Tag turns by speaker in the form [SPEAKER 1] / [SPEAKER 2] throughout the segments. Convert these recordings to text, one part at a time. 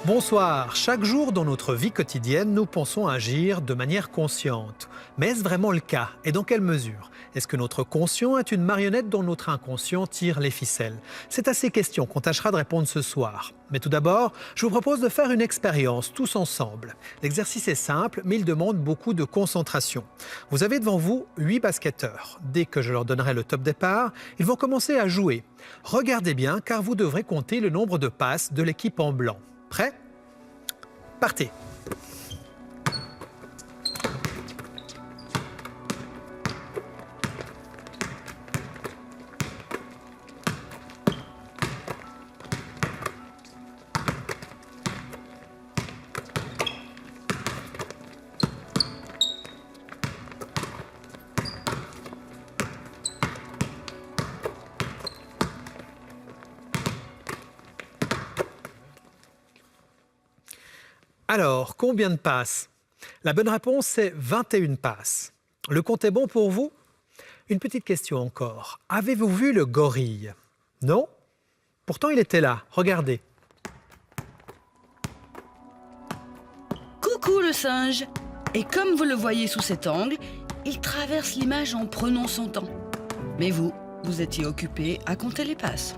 [SPEAKER 1] Bonsoir. Chaque jour dans notre vie quotidienne, nous pensons agir de manière consciente. Mais est-ce vraiment le cas? Et dans quelle mesure? Est-ce que notre conscient est une marionnette dont notre inconscient tire les ficelles? C'est à ces questions qu'on tâchera de répondre ce soir. Mais tout d'abord, je vous propose de faire une expérience tous ensemble. L'exercice est simple, mais il demande beaucoup de concentration. Vous avez devant vous 8 basketteurs. Dès que je leur donnerai le top départ, ils vont commencer à jouer. Regardez bien, car vous devrez compter le nombre de passes de l'équipe en blanc. Prêt? Partez! Alors, combien de passes? La bonne réponse, c'est 21 passes. Le compte est bon pour vous? Une petite question encore. Avez-vous vu le gorille? Non? Pourtant, il était là. Regardez.
[SPEAKER 2] Coucou le singe! Et comme vous le voyez sous cet angle, il traverse l'image en prenant son temps. Mais vous étiez occupé à compter les passes.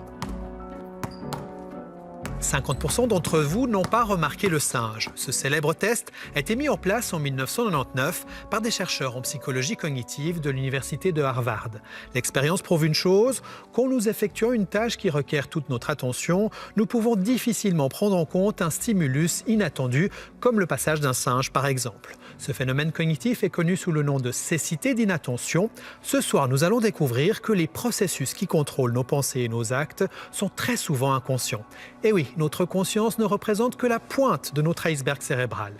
[SPEAKER 1] 50% d'entre vous n'ont pas remarqué le singe. Ce célèbre test a été mis en place en 1999 par des chercheurs en psychologie cognitive de l'université de Harvard. L'expérience prouve une chose, quand nous effectuons une tâche qui requiert toute notre attention, nous pouvons difficilement prendre en compte un stimulus inattendu, comme le passage d'un singe par exemple. Ce phénomène cognitif est connu sous le nom de cécité d'inattention. Ce soir, nous allons découvrir que les processus qui contrôlent nos pensées et nos actes sont très souvent inconscients. Et oui, notre conscience ne représente que la pointe de notre iceberg cérébral.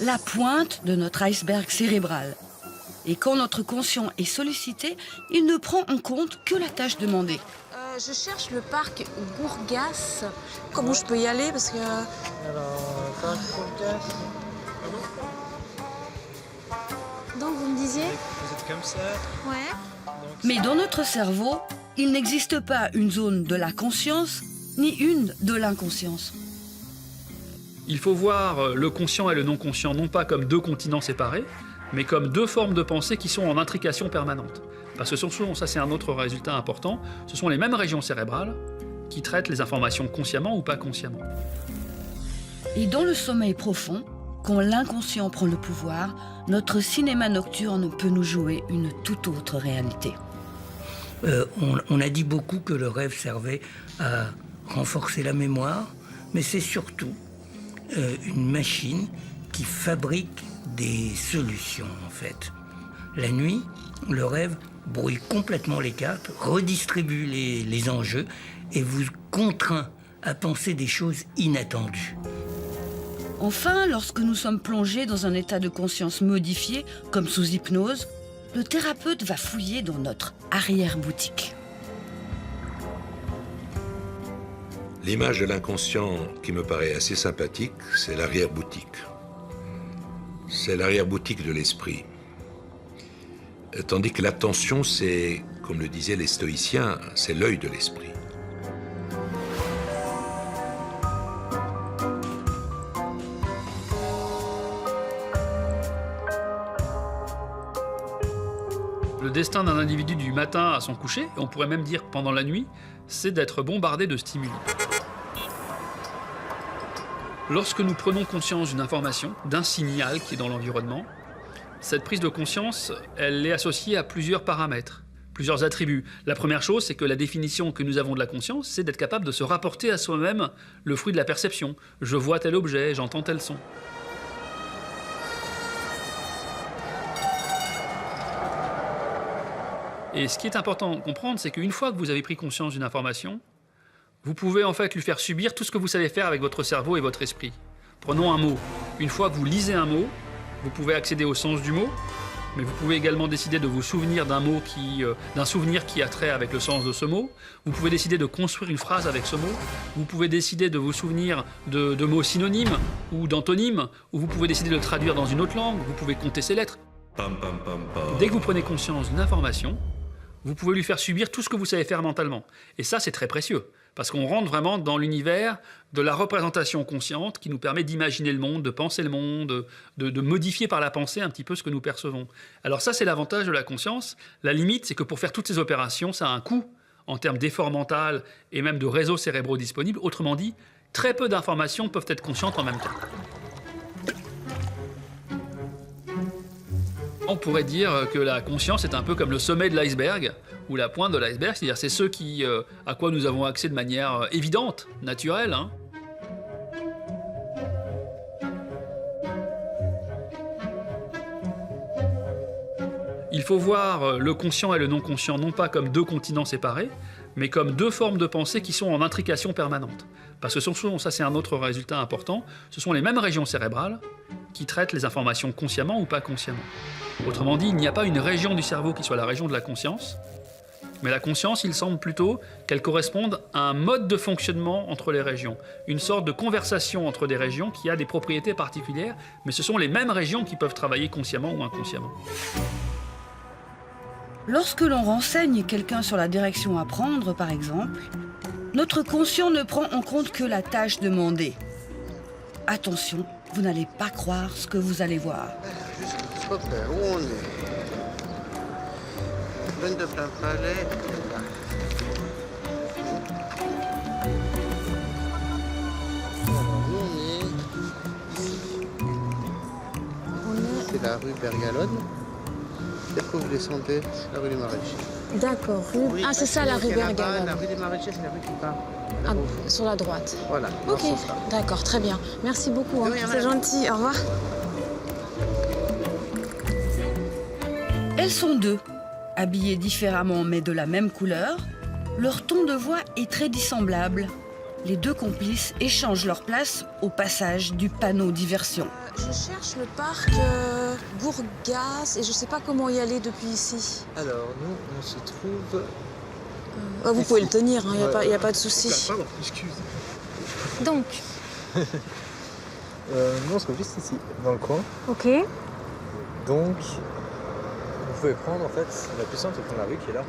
[SPEAKER 2] La pointe de notre iceberg cérébral. Et quand notre conscient est sollicité, il ne prend en compte que la tâche demandée.
[SPEAKER 3] Je cherche le parc Bourgas. Comment je peux y aller parce que...
[SPEAKER 4] Alors, parc Bourgas.
[SPEAKER 3] Donc vous me disiez?
[SPEAKER 4] Vous êtes comme ça.
[SPEAKER 3] Ouais.
[SPEAKER 2] Mais dans notre cerveau, il n'existe pas une zone de la conscience ni une de l'inconscience.
[SPEAKER 5] Il faut voir le conscient et le non-conscient non pas comme deux continents séparés, mais comme deux formes de pensée qui sont en intrication permanente. Parce que souvent, ça c'est un autre résultat important, ce sont les mêmes régions cérébrales qui traitent les informations consciemment ou pas consciemment.
[SPEAKER 2] Et dans le sommeil profond, quand l'inconscient prend le pouvoir, notre cinéma nocturne peut nous jouer une toute autre réalité.
[SPEAKER 6] On a dit beaucoup que le rêve servait à renforcer la mémoire, mais c'est surtout une machine qui fabrique des solutions, en fait. La nuit, le rêve brouille complètement les cartes, redistribue les enjeux et vous contraint à penser des choses inattendues.
[SPEAKER 2] Enfin, lorsque nous sommes plongés dans un état de conscience modifié, comme sous hypnose, le thérapeute va fouiller dans notre arrière-boutique.
[SPEAKER 7] L'image de l'inconscient qui me paraît assez sympathique, c'est l'arrière-boutique. C'est l'arrière-boutique de l'esprit. Tandis que l'attention, c'est, comme le disaient les stoïciens, c'est l'œil de l'esprit.
[SPEAKER 5] Le destin d'un individu du matin à son coucher, et on pourrait même dire pendant la nuit, c'est d'être bombardé de stimuli. Lorsque nous prenons conscience d'une information, d'un signal qui est dans l'environnement, cette prise de conscience, elle est associée à plusieurs paramètres, plusieurs attributs. La première chose, c'est que la définition que nous avons de la conscience, c'est d'être capable de se rapporter à soi-même le fruit de la perception. Je vois tel objet, j'entends tel son. Et ce qui est important de comprendre, c'est qu'une fois que vous avez pris conscience d'une information, vous pouvez en fait lui faire subir tout ce que vous savez faire avec votre cerveau et votre esprit. Prenons un mot. Une fois que vous lisez un mot, vous pouvez accéder au sens du mot, mais vous pouvez également décider de vous souvenir d'un souvenir qui a trait avec le sens de ce mot. Vous pouvez décider de construire une phrase avec ce mot. Vous pouvez décider de vous souvenir de mots synonymes ou d'antonymes, ou vous pouvez décider de le traduire dans une autre langue. Vous pouvez compter ses lettres. Dès que vous prenez conscience d'une information, vous pouvez lui faire subir tout ce que vous savez faire mentalement. Et ça, c'est très précieux. Parce qu'on rentre vraiment dans l'univers de la représentation consciente qui nous permet d'imaginer le monde, de penser le monde, de modifier par la pensée un petit peu ce que nous percevons. Alors ça, c'est l'avantage de la conscience. La limite, c'est que pour faire toutes ces opérations, ça a un coût en termes d'effort mental et même de réseaux cérébraux disponibles. Autrement dit, très peu d'informations peuvent être conscientes en même temps. On pourrait dire que la conscience est un peu comme le sommet de l'iceberg, ou la pointe de l'iceberg, c'est-à-dire c'est ce à quoi nous avons accès de manière évidente, naturelle. Il faut voir le conscient et le non-conscient non pas comme deux continents séparés, mais comme deux formes de pensée qui sont en intrication permanente. Parce que ça c'est un autre résultat important, ce sont les mêmes régions cérébrales qui traitent les informations consciemment ou pas consciemment. Autrement dit, il n'y a pas une région du cerveau qui soit la région de la conscience, mais la conscience, il semble plutôt qu'elle corresponde à un mode de fonctionnement entre les régions, une sorte de conversation entre des régions qui a des propriétés particulières, mais ce sont les mêmes régions qui peuvent travailler consciemment ou inconsciemment.
[SPEAKER 2] Lorsque l'on renseigne quelqu'un sur la direction à prendre, par exemple, notre conscient ne prend en compte que la tâche demandée. Attention, vous n'allez pas croire ce que vous allez voir.
[SPEAKER 8] Super, où on est? Pleine de plein palais. Où on est? C'est la rue Bergalone. Dès que vous descendez, c'est la rue des Maraîchers.
[SPEAKER 3] D'accord. Ah, c'est ça la rue Bergalone.
[SPEAKER 8] La rue des Maraîchers, c'est la rue qui part.
[SPEAKER 3] Ah, sur la droite.
[SPEAKER 8] Voilà.
[SPEAKER 3] Ok, d'accord, très bien. Merci beaucoup. Hein. C'est gentil. Au revoir.
[SPEAKER 2] Elles sont deux, habillées différemment mais de la même couleur. Leur ton de voix est très dissemblable. Les deux complices échangent leur place au passage du panneau diversion.
[SPEAKER 3] Je cherche le parc Gourgas et je sais pas comment y aller depuis ici.
[SPEAKER 4] Alors, nous, on se trouve...
[SPEAKER 3] Vous pouvez le tenir, il n'y a pas de souci.
[SPEAKER 4] Pardon, excuse.
[SPEAKER 3] Donc,
[SPEAKER 4] Nous, on se trouve juste ici, dans le coin.
[SPEAKER 3] ok.
[SPEAKER 4] Donc, vous pouvez prendre, en fait, la plus simple, c'est prendre la rue qui est là.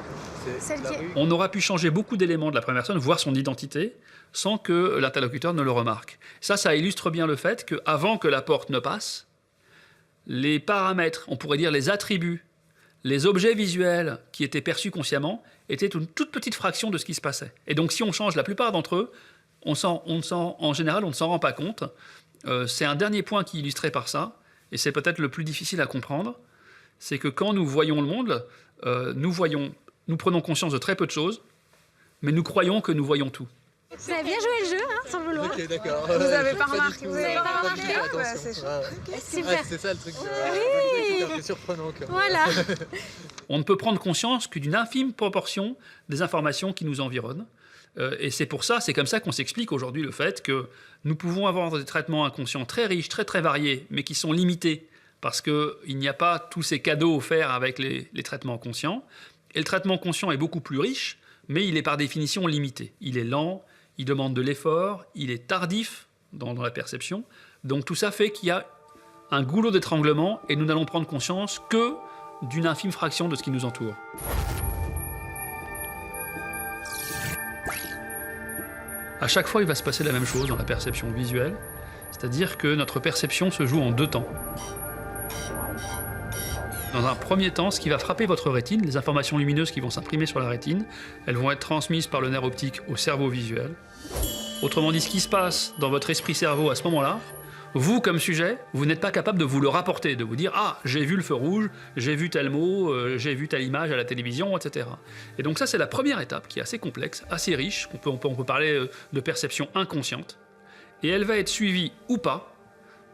[SPEAKER 4] C'est la rue.
[SPEAKER 5] On aura pu changer beaucoup d'éléments de la première personne, voire son identité, sans que l'interlocuteur ne le remarque. Ça illustre bien le fait qu'avant que la porte ne passe, les paramètres, on pourrait dire les attributs, les objets visuels qui étaient perçus consciemment étaient une toute petite fraction de ce qui se passait. Et donc si on change la plupart d'entre eux, en général, on ne s'en rend pas compte. C'est un dernier point qui est illustré par ça, et c'est peut-être le plus difficile à comprendre, c'est que quand nous voyons le monde, nous prenons conscience de très peu de choses, mais nous croyons que nous voyons tout.
[SPEAKER 3] Vous avez bien joué le jeu, sans vouloir.
[SPEAKER 4] Ok, d'accord.
[SPEAKER 3] Vous avez pas remarqué, vous avez pas remarqué?
[SPEAKER 4] Attention.
[SPEAKER 3] Super.
[SPEAKER 4] C'est ça le truc.
[SPEAKER 3] Oui.
[SPEAKER 4] C'est un peu surprenant. Quand même.
[SPEAKER 3] Voilà.
[SPEAKER 5] On ne peut prendre conscience que d'une infime proportion des informations qui nous environnent. Et c'est comme ça qu'on s'explique aujourd'hui le fait que nous pouvons avoir des traitements inconscients très riches, très très variés, mais qui sont limités parce qu'il n'y a pas tous ces cadeaux offerts avec les traitements conscients. Et le traitement conscient est beaucoup plus riche, mais il est par définition limité. Il est lent, il demande de l'effort, il est tardif dans la perception. Donc tout ça fait qu'il y a un goulot d'étranglement et nous n'allons prendre conscience que d'une infime fraction de ce qui nous entoure. À chaque fois, il va se passer la même chose dans la perception visuelle, c'est-à-dire que notre perception se joue en deux temps. Dans un premier temps, ce qui va frapper votre rétine, les informations lumineuses qui vont s'imprimer sur la rétine, elles vont être transmises par le nerf optique au cerveau visuel. Autrement dit, ce qui se passe dans votre esprit-cerveau à ce moment-là, vous, comme sujet, vous n'êtes pas capable de vous le rapporter, de vous dire « Ah, j'ai vu le feu rouge, j'ai vu tel mot, j'ai vu telle image à la télévision, etc. » Et donc ça, c'est la première étape qui est assez complexe, assez riche, on peut parler de perception inconsciente, et elle va être suivie ou pas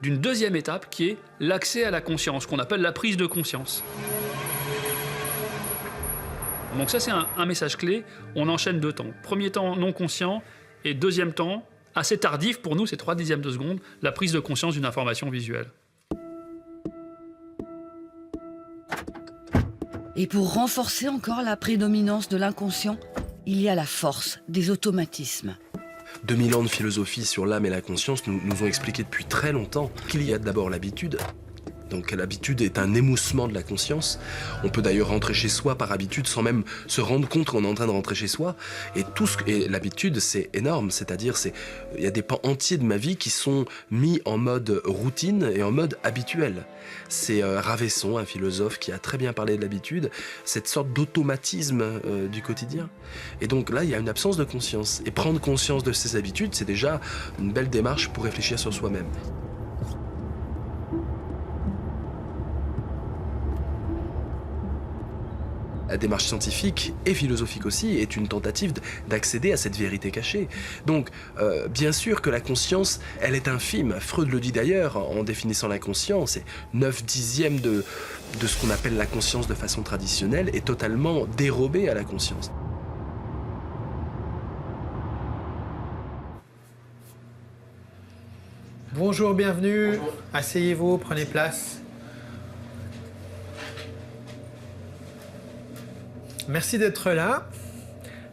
[SPEAKER 5] d'une deuxième étape qui est l'accès à la conscience, qu'on appelle la prise de conscience. Donc ça, c'est un message clé, on enchaîne deux temps. Premier temps non conscient, et deuxième temps, assez tardif pour nous, c'est 3/10 de seconde, la prise de conscience d'une information visuelle.
[SPEAKER 2] Et pour renforcer encore la prédominance de l'inconscient, il y a la force des automatismes.
[SPEAKER 9] 2000 ans de philosophie sur l'âme et la conscience nous ont expliqué depuis très longtemps qu'il y a d'abord l'habitude Donc l'habitude est un émoussement de la conscience. On peut d'ailleurs rentrer chez soi par habitude sans même se rendre compte qu'on est en train de rentrer chez soi. Et l'habitude, c'est énorme. C'est-à-dire, il y a des pans entiers de ma vie qui sont mis en mode routine et en mode habituel. C'est Ravesson, un philosophe, qui a très bien parlé de l'habitude, cette sorte d'automatisme du quotidien. Et donc là, il y a une absence de conscience. Et prendre conscience de ses habitudes, c'est déjà une belle démarche pour réfléchir sur soi-même. La démarche scientifique et philosophique aussi est une tentative d'accéder à cette vérité cachée. Donc, bien sûr que la conscience, elle est infime. Freud le dit d'ailleurs en définissant la conscience. Et 9/10 de ce qu'on appelle la conscience de façon traditionnelle est totalement dérobée à la conscience.
[SPEAKER 1] Bonjour, bienvenue.
[SPEAKER 9] Bonjour.
[SPEAKER 1] Asseyez-vous, prenez place. Merci d'être là.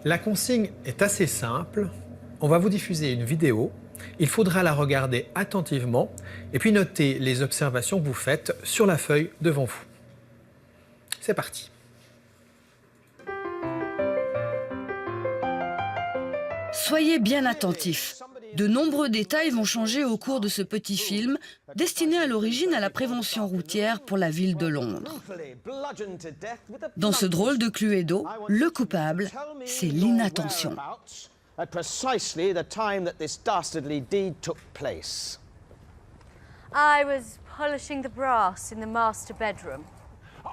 [SPEAKER 1] La consigne est assez simple. On va vous diffuser une vidéo. Il faudra la regarder attentivement et puis noter les observations que vous faites sur la feuille devant vous. C'est parti.
[SPEAKER 2] Soyez bien attentifs. De nombreux détails vont changer au cours de ce petit film, destiné à l'origine à la prévention routière pour la ville de Londres. Dans ce drôle de Cluedo, le coupable, c'est l'inattention.
[SPEAKER 10] At precisely the time that this dastardly deed took place.
[SPEAKER 11] I was polishing the brass in the master bedroom.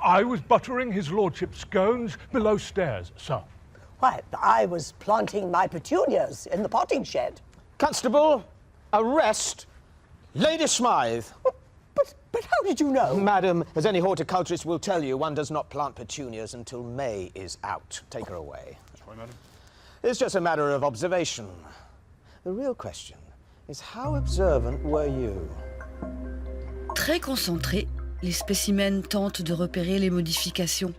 [SPEAKER 12] I was buttering his lordship's scones below stairs, sir.
[SPEAKER 13] Why, I was planting my petunias in the potting shed.
[SPEAKER 10] Constable, arrest Lady Smythe.
[SPEAKER 13] But how did you know?
[SPEAKER 10] Madam, as any horticulturist will tell you, one does not plant petunias until May is out. Take her away.
[SPEAKER 12] That's right, madam.
[SPEAKER 10] It's just a matter of observation. The real question is how observant were you?
[SPEAKER 2] Très concentrés, les spécimens tentent de repérer les modifications.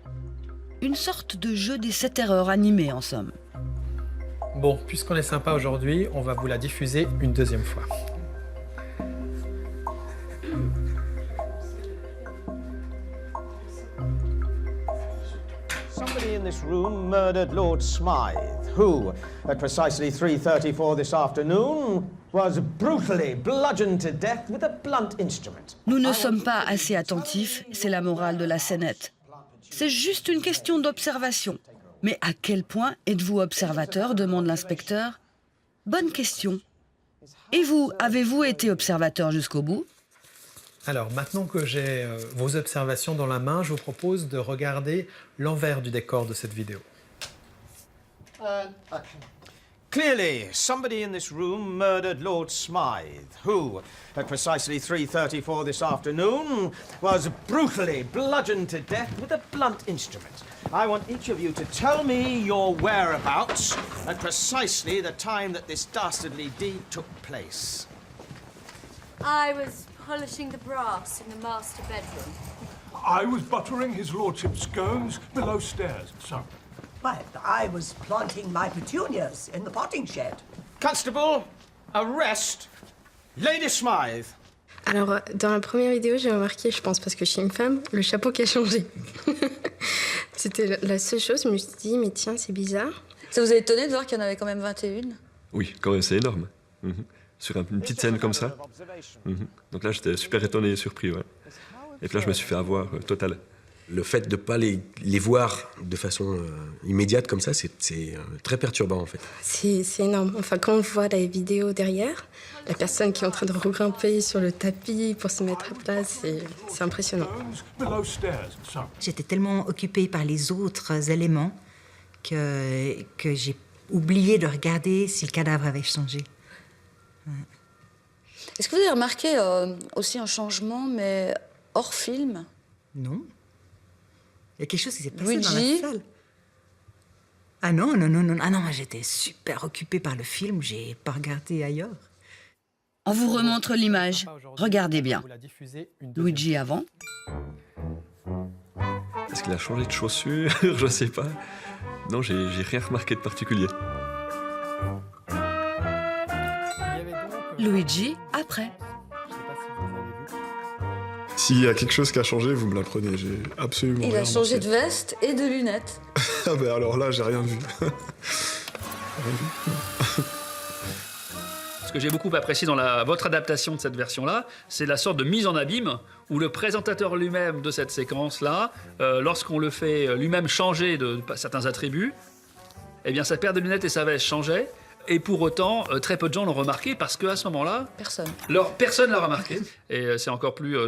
[SPEAKER 2] Une sorte de jeu des 7 erreurs animées, en somme.
[SPEAKER 1] Bon, puisqu'on est sympa aujourd'hui, on va vous la diffuser une deuxième fois.
[SPEAKER 10] Somebody in this room murdered Lord Smythe, who, at precisely 3:34 this afternoon, was brutally bludgeoned to death with a blunt instrument.
[SPEAKER 2] Nous ne sommes pas assez attentifs, c'est la morale de la scénette. C'est juste une question d'observation. Mais à quel point êtes-vous observateur, demande l'inspecteur. Bonne question. Et vous, avez-vous été observateur jusqu'au bout?
[SPEAKER 1] Alors, maintenant que j'ai vos observations dans la main, je vous propose de regarder l'envers du décor de cette vidéo.
[SPEAKER 10] Clearly, somebody in this room murdered Lord Smythe, who, at precisely 3:34 this afternoon, was brutally bludgeoned to death with a blunt instrument. I want each of you to tell me your whereabouts at precisely the time that this dastardly deed took place.
[SPEAKER 11] I was polishing the brass in the master bedroom.
[SPEAKER 12] I was buttering his lordship's scones below stairs, sir.
[SPEAKER 13] Why, I was planting my petunias in the potting shed.
[SPEAKER 10] Constable, arrest Lady Smythe.
[SPEAKER 14] Alors, dans la première vidéo, j'ai remarqué, je pense parce que je suis une femme, le chapeau qui a changé. C'était la seule chose, je me suis dit, mais tiens, c'est bizarre.
[SPEAKER 15] Ça vous a étonné de voir qu'il y en avait quand même 21?
[SPEAKER 16] Oui, quand même, c'est énorme. Sur une petite scène comme ça. Donc là, j'étais super étonné et surpris. Ouais. Et puis là, je me suis fait avoir total.
[SPEAKER 17] Le fait de ne pas les voir de façon immédiate comme ça, c'est très perturbant en fait.
[SPEAKER 14] C'est énorme. Enfin, quand on voit la vidéo derrière, la personne qui est en train de regrimper sur le tapis pour se mettre à plat, c'est impressionnant.
[SPEAKER 18] J'étais tellement occupée par les autres éléments que j'ai oublié de regarder si le cadavre avait changé. Ouais.
[SPEAKER 15] Est-ce que vous avez remarqué aussi un changement, mais hors film?
[SPEAKER 18] Non. Il y a quelque chose qui s'est passé
[SPEAKER 15] Luigi?
[SPEAKER 18] dans la salle. Ah non. Ah non, moi j'étais super occupée par le film, j'ai pas regardé ailleurs.
[SPEAKER 2] On vous remontre l'image. Regardez bien. Luigi avant.
[SPEAKER 16] Est-ce qu'il a changé de chaussures? Je sais pas. Non, j'ai rien remarqué de particulier.
[SPEAKER 2] Luigi après.
[SPEAKER 19] S'il y a quelque chose qui a changé, vous me l'apprenez, j'ai absolument rien
[SPEAKER 15] Il a changé
[SPEAKER 19] remarqué.
[SPEAKER 15] de veste et de lunettes.
[SPEAKER 19] Ah ben alors là, j'ai rien vu.
[SPEAKER 5] Ce que j'ai beaucoup apprécié dans votre adaptation de cette version-là, c'est la sorte de mise en abîme où le présentateur lui-même de cette séquence-là, lorsqu'on le fait lui-même changer de certains attributs, eh bien sa paire de lunettes et sa veste changeaient. Et pour autant, très peu de gens l'ont remarqué parce qu'à ce moment-là, personne l'a remarqué. Et c'est encore plus,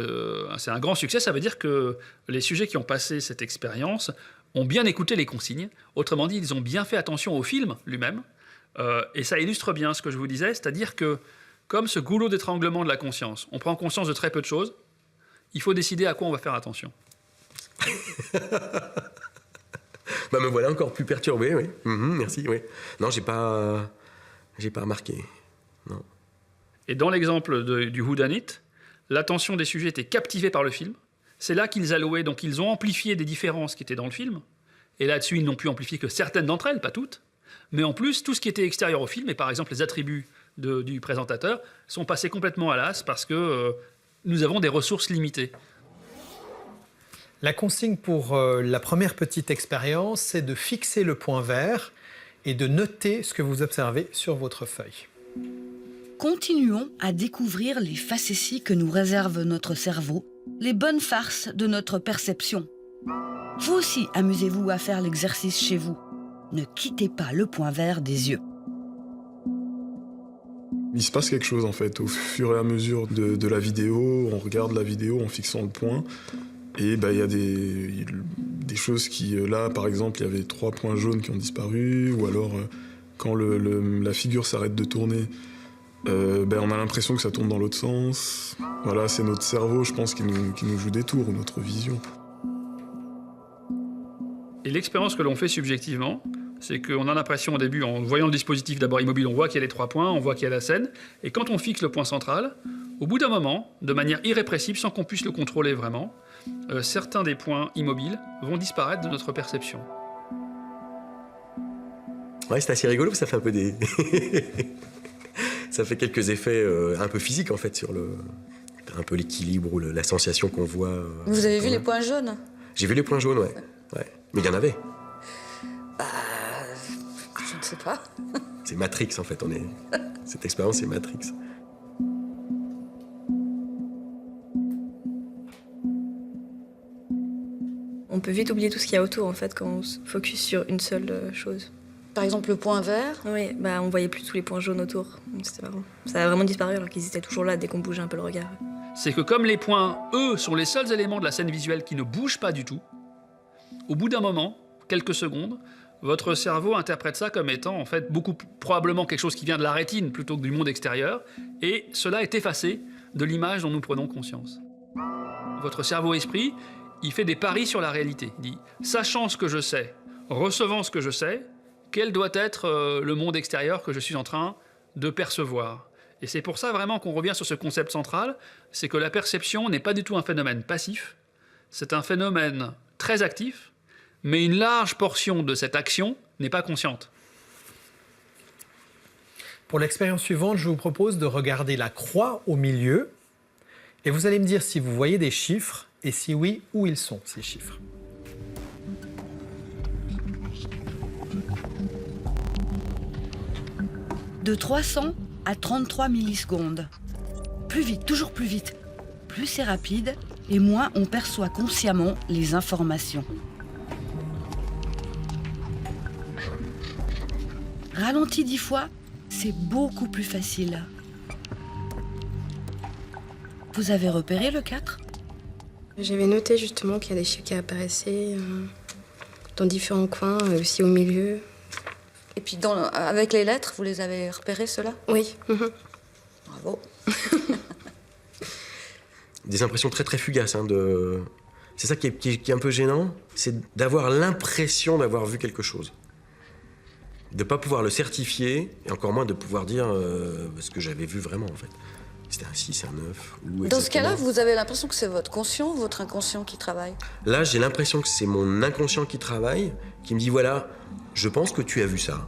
[SPEAKER 5] c'est un grand succès. Ça veut dire que les sujets qui ont passé cette expérience ont bien écouté les consignes. Autrement dit, ils ont bien fait attention au film lui-même. Et ça illustre bien ce que je vous disais, c'est-à-dire que comme ce goulot d'étranglement de la conscience, on prend conscience de très peu de choses. Il faut décider à quoi on va faire attention.
[SPEAKER 17] Bah me voilà encore plus perturbé, oui. Merci, oui. Non, j'ai pas remarqué. Non.
[SPEAKER 5] Et dans l'exemple du whodunit, l'attention des sujets était captivée par le film. C'est là qu'ils allouaient, donc ils ont amplifié des différences qui étaient dans le film. Et là-dessus, ils n'ont pu amplifier que certaines d'entre elles, pas toutes. Mais en plus, tout ce qui était extérieur au film, et par exemple les attributs du présentateur, sont passés complètement à l'as parce que nous avons des ressources limitées.
[SPEAKER 1] La consigne pour la première petite expérience, c'est de fixer le point vert et de noter ce que vous observez sur votre feuille.
[SPEAKER 2] Continuons à découvrir les facéties que nous réserve notre cerveau, les bonnes farces de notre perception. Vous aussi, amusez-vous à faire l'exercice chez vous. Ne quittez pas le point vert des yeux.
[SPEAKER 19] Il se passe quelque chose en fait, au fur et à mesure de la vidéo, on regarde la vidéo en fixant le point. Et il y a des choses qui, là par exemple, il y avait 3 points jaunes qui ont disparu, ou alors quand la figure s'arrête de tourner, on a l'impression que ça tourne dans l'autre sens. Voilà, c'est notre cerveau, je pense, qui nous joue des tours, ou notre vision.
[SPEAKER 5] Et l'expérience que l'on fait subjectivement, c'est qu'on a l'impression au début, en voyant le dispositif d'abord immobile, on voit qu'il y a les 3 points, on voit qu'il y a la scène, et quand on fixe le point central, au bout d'un moment, de manière irrépressible, sans qu'on puisse le contrôler vraiment, certains des points immobiles vont disparaître de notre perception.
[SPEAKER 17] Ouais, c'est assez rigolo, ça fait un peu des... ça fait quelques effets un peu physiques en fait sur un peu l'équilibre ou la sensation qu'on voit.
[SPEAKER 15] Vous avez vu les points jaunes?
[SPEAKER 17] J'ai vu les points jaunes, ouais. Mais il y en avait.
[SPEAKER 15] Je ne sais pas.
[SPEAKER 17] C'est Matrix en fait, cette expérience c'est Matrix.
[SPEAKER 14] On peut vite oublier tout ce qu'il y a autour en fait quand on se focus sur une seule chose.
[SPEAKER 15] Par exemple le point vert?
[SPEAKER 14] Oui, on voyait plus tous les points jaunes autour. C'était marrant. Ça a vraiment disparu alors qu'ils étaient toujours là dès qu'on bougeait un peu le regard.
[SPEAKER 5] C'est que comme les points, eux, sont les seuls éléments de la scène visuelle qui ne bougent pas du tout, au bout d'un moment, quelques secondes, votre cerveau interprète ça comme étant en fait probablement quelque chose qui vient de la rétine plutôt que du monde extérieur, et cela est effacé de l'image dont nous prenons conscience. Votre cerveau-esprit, il fait des paris sur la réalité. Il dit, sachant ce que je sais, recevant ce que je sais, quel doit être le monde extérieur que je suis en train de percevoir. Et c'est pour ça vraiment qu'on revient sur ce concept central, c'est que la perception n'est pas du tout un phénomène passif, c'est un phénomène très actif, mais une large portion de cette action n'est pas consciente.
[SPEAKER 1] Pour l'expérience suivante, je vous propose de regarder la croix au milieu et vous allez me dire si vous voyez des chiffres et si oui, où ils sont ces chiffres.
[SPEAKER 2] De 300 à 33 millisecondes. Plus vite, toujours plus vite. Plus c'est rapide et moins on perçoit consciemment les informations. Ralenti 10 fois, c'est beaucoup plus facile. Vous avez repéré le 4 ?
[SPEAKER 14] J'avais noté justement qu'il y a des chiffres qui apparaissaient dans différents coins, aussi au milieu.
[SPEAKER 15] Et puis avec les lettres, vous les avez repérés, ceux-là?
[SPEAKER 14] Oui.
[SPEAKER 15] Bravo.
[SPEAKER 17] Des impressions très très fugaces. C'est ça qui est un peu gênant, c'est d'avoir l'impression d'avoir vu quelque chose. De ne pas pouvoir le certifier, et encore moins de pouvoir dire ce que j'avais vu vraiment en fait. C'était un 6, un 9.
[SPEAKER 15] Dans ce cas-là, vous avez l'impression que c'est votre conscient ou votre inconscient qui travaille?
[SPEAKER 17] Là, j'ai l'impression que c'est mon inconscient qui travaille, qui me dit voilà, je pense que tu as vu ça.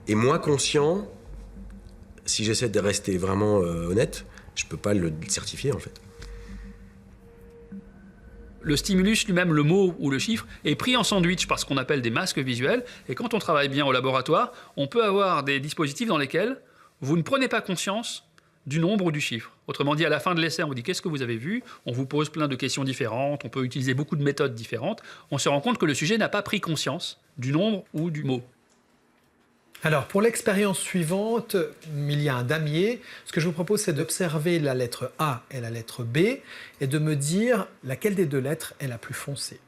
[SPEAKER 17] Et moi, conscient, si j'essaie de rester vraiment honnête, je peux pas le certifier en fait.
[SPEAKER 5] le stimulus lui-même, le mot ou le chiffre, est pris en sandwich par ce qu'on appelle des masques visuels. Et quand on travaille bien au laboratoire, on peut avoir des dispositifs dans lesquels vous ne prenez pas conscience du nombre ou du chiffre. Autrement dit, à la fin de l'essai, on vous dit qu'est-ce que vous avez vu, on vous pose plein de questions différentes, on peut utiliser beaucoup de méthodes différentes. On se rend compte que le sujet n'a pas pris conscience du nombre ou du mot.
[SPEAKER 1] Alors, pour l'expérience suivante, il y a un damier. Ce que je vous propose, c'est d'observer la lettre A et la lettre B et de me dire laquelle des deux lettres est la plus foncée.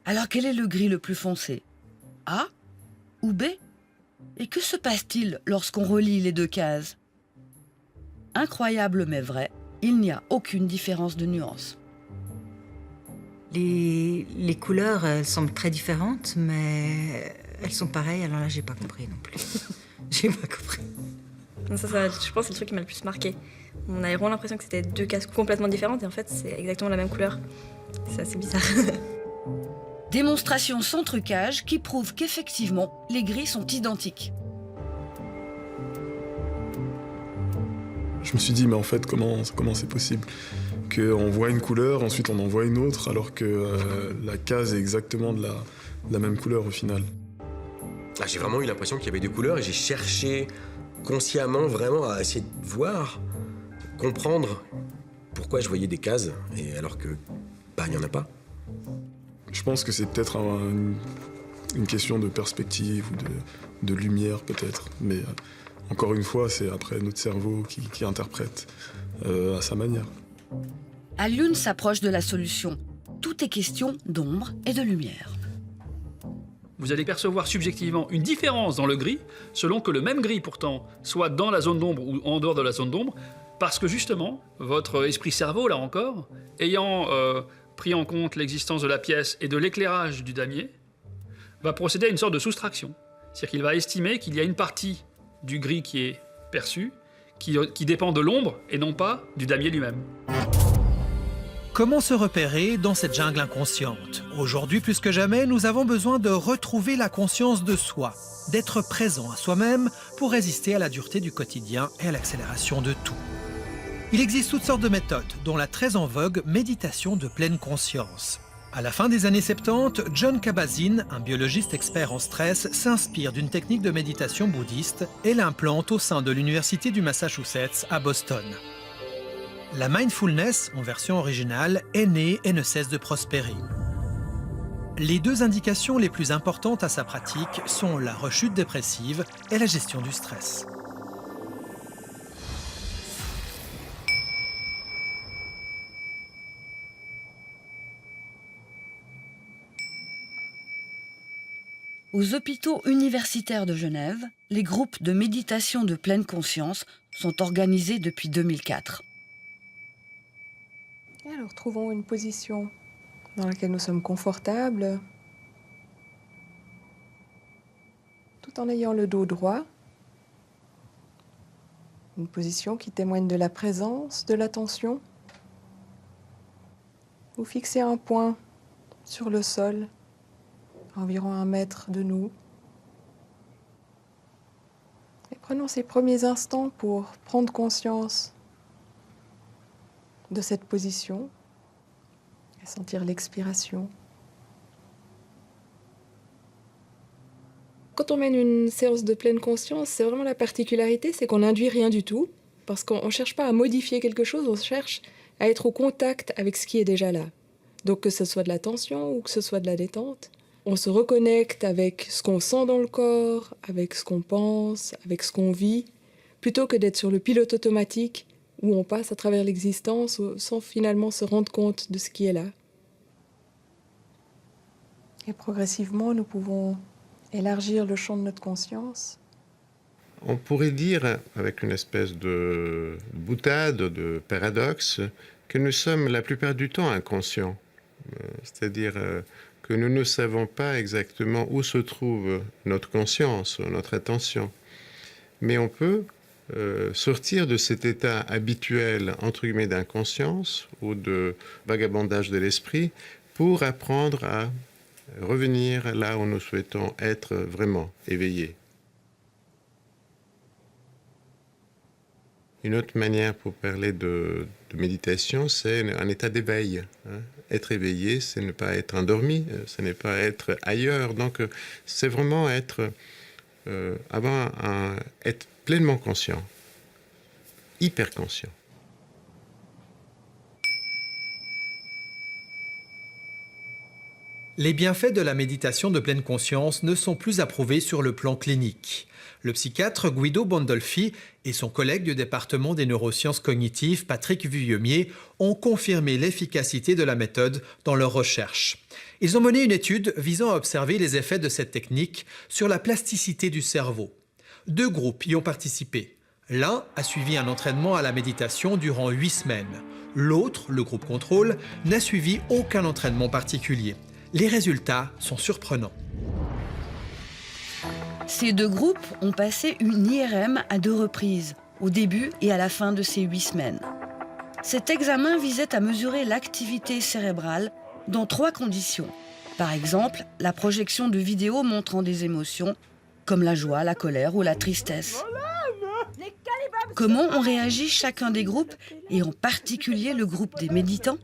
[SPEAKER 2] Alors quel est le gris le plus foncé? A ou B? Et que se passe-t-il lorsqu'on relie les deux cases? Incroyable mais vrai, il n'y a aucune différence de nuance.
[SPEAKER 18] Les couleurs, elles semblent très différentes, mais elles sont pareilles, alors là, j'ai pas compris non plus. J'ai pas compris.
[SPEAKER 20] Ça, je pense que c'est le truc qui m'a le plus marqué. On avait vraiment l'impression que c'était deux cases complètement différentes, et en fait, c'est exactement la même couleur. C'est assez bizarre.
[SPEAKER 2] Démonstration sans trucage qui prouve qu'effectivement, les gris sont identiques.
[SPEAKER 19] Je me suis dit, mais en fait, comment c'est possible qu'on voit une couleur, ensuite on en voit une autre, alors que la case est exactement de la même couleur au final.
[SPEAKER 17] Ah, j'ai vraiment eu l'impression qu'il y avait des couleurs et j'ai cherché consciemment vraiment à essayer de voir, comprendre pourquoi je voyais des cases, et alors que il n'y en a pas.
[SPEAKER 19] Je pense que c'est peut-être une question de perspective ou de lumière peut-être, mais encore une fois, c'est après notre cerveau qui interprète à sa manière.
[SPEAKER 2] Alioune s'approche de la solution. Tout est question d'ombre et de lumière.
[SPEAKER 5] Vous allez percevoir subjectivement une différence dans le gris, selon que le même gris pourtant soit dans la zone d'ombre ou en dehors de la zone d'ombre, parce que justement, votre esprit-cerveau, là encore, ayant pris en compte l'existence de la pièce et de l'éclairage du damier, va procéder à une sorte de soustraction. C'est-à-dire qu'il va estimer qu'il y a une partie du gris qui est perçue, qui dépend de l'ombre et non pas du damier lui-même.
[SPEAKER 1] Comment se repérer dans cette jungle inconsciente? Aujourd'hui, plus que jamais, nous avons besoin de retrouver la conscience de soi, d'être présent à soi-même pour résister à la dureté du quotidien et à l'accélération de tout. Il existe toutes sortes de méthodes, dont la très en vogue méditation de pleine conscience. À la fin des années 70, Jon Kabat-Zinn, un biologiste expert en stress, s'inspire d'une technique de méditation bouddhiste et l'implante au sein de l'Université du Massachusetts à Boston. La mindfulness, en version originale, est née et ne cesse de prospérer. Les deux indications les plus importantes à sa pratique sont la rechute dépressive et la gestion du stress.
[SPEAKER 2] Aux hôpitaux universitaires de Genève, les groupes de méditation de pleine conscience sont organisés depuis 2004.
[SPEAKER 21] Et alors, trouvons une position dans laquelle nous sommes confortables, tout en ayant le dos droit. Une position qui témoigne de la présence, de l'attention. Vous fixez un point sur le sol, environ 1 mètre de nous. Et prenons ces premiers instants pour prendre conscience de cette position et sentir l'expiration. Quand on mène une séance de pleine conscience, c'est vraiment la particularité, c'est qu'on n'induit rien du tout, parce qu'on ne cherche pas à modifier quelque chose, on cherche à être au contact avec ce qui est déjà là. Donc que ce soit de la tension ou que ce soit de la détente, on se reconnecte avec ce qu'on sent dans le corps, avec ce qu'on pense, avec ce qu'on vit, plutôt que d'être sur le pilote automatique où on passe à travers l'existence sans finalement se rendre compte de ce qui est là. Et progressivement, nous pouvons élargir le champ de notre conscience.
[SPEAKER 22] On pourrait dire, avec une espèce de boutade, de paradoxe, que nous sommes la plupart du temps inconscients. C'est-à-dire que nous ne savons pas exactement où se trouve notre conscience, notre attention. Mais on peut sortir de cet état habituel, entre guillemets, d'inconscience ou de vagabondage de l'esprit pour apprendre à revenir là où nous souhaitons être vraiment éveillés. Une autre manière pour parler de de méditation, c'est un état d'éveil. Hein. Être éveillé, c'est ne pas être endormi, ce n'est pas être ailleurs. Donc, c'est vraiment être pleinement conscient, hyper conscient.
[SPEAKER 1] Les bienfaits de la méditation de pleine conscience ne sont plus approuvés sur le plan clinique. Le psychiatre Guido Bondolfi et son collègue du département des neurosciences cognitives, Patrick Vuillemier, ont confirmé l'efficacité de la méthode dans leurs recherches. Ils ont mené une étude visant à observer les effets de cette technique sur la plasticité du cerveau. 2 groupes y ont participé. L'un a suivi un entraînement à la méditation durant 8 semaines. L'autre, le groupe contrôle, n'a suivi aucun entraînement particulier. Les résultats sont surprenants.
[SPEAKER 2] Ces 2 groupes ont passé une IRM à 2 reprises, au début et à la fin de ces 8 semaines. Cet examen visait à mesurer l'activité cérébrale dans 3 conditions. Par exemple, la projection de vidéos montrant des émotions, comme la joie, la colère ou la tristesse. Comment ont réagi chacun des groupes, et en particulier le groupe des méditants ?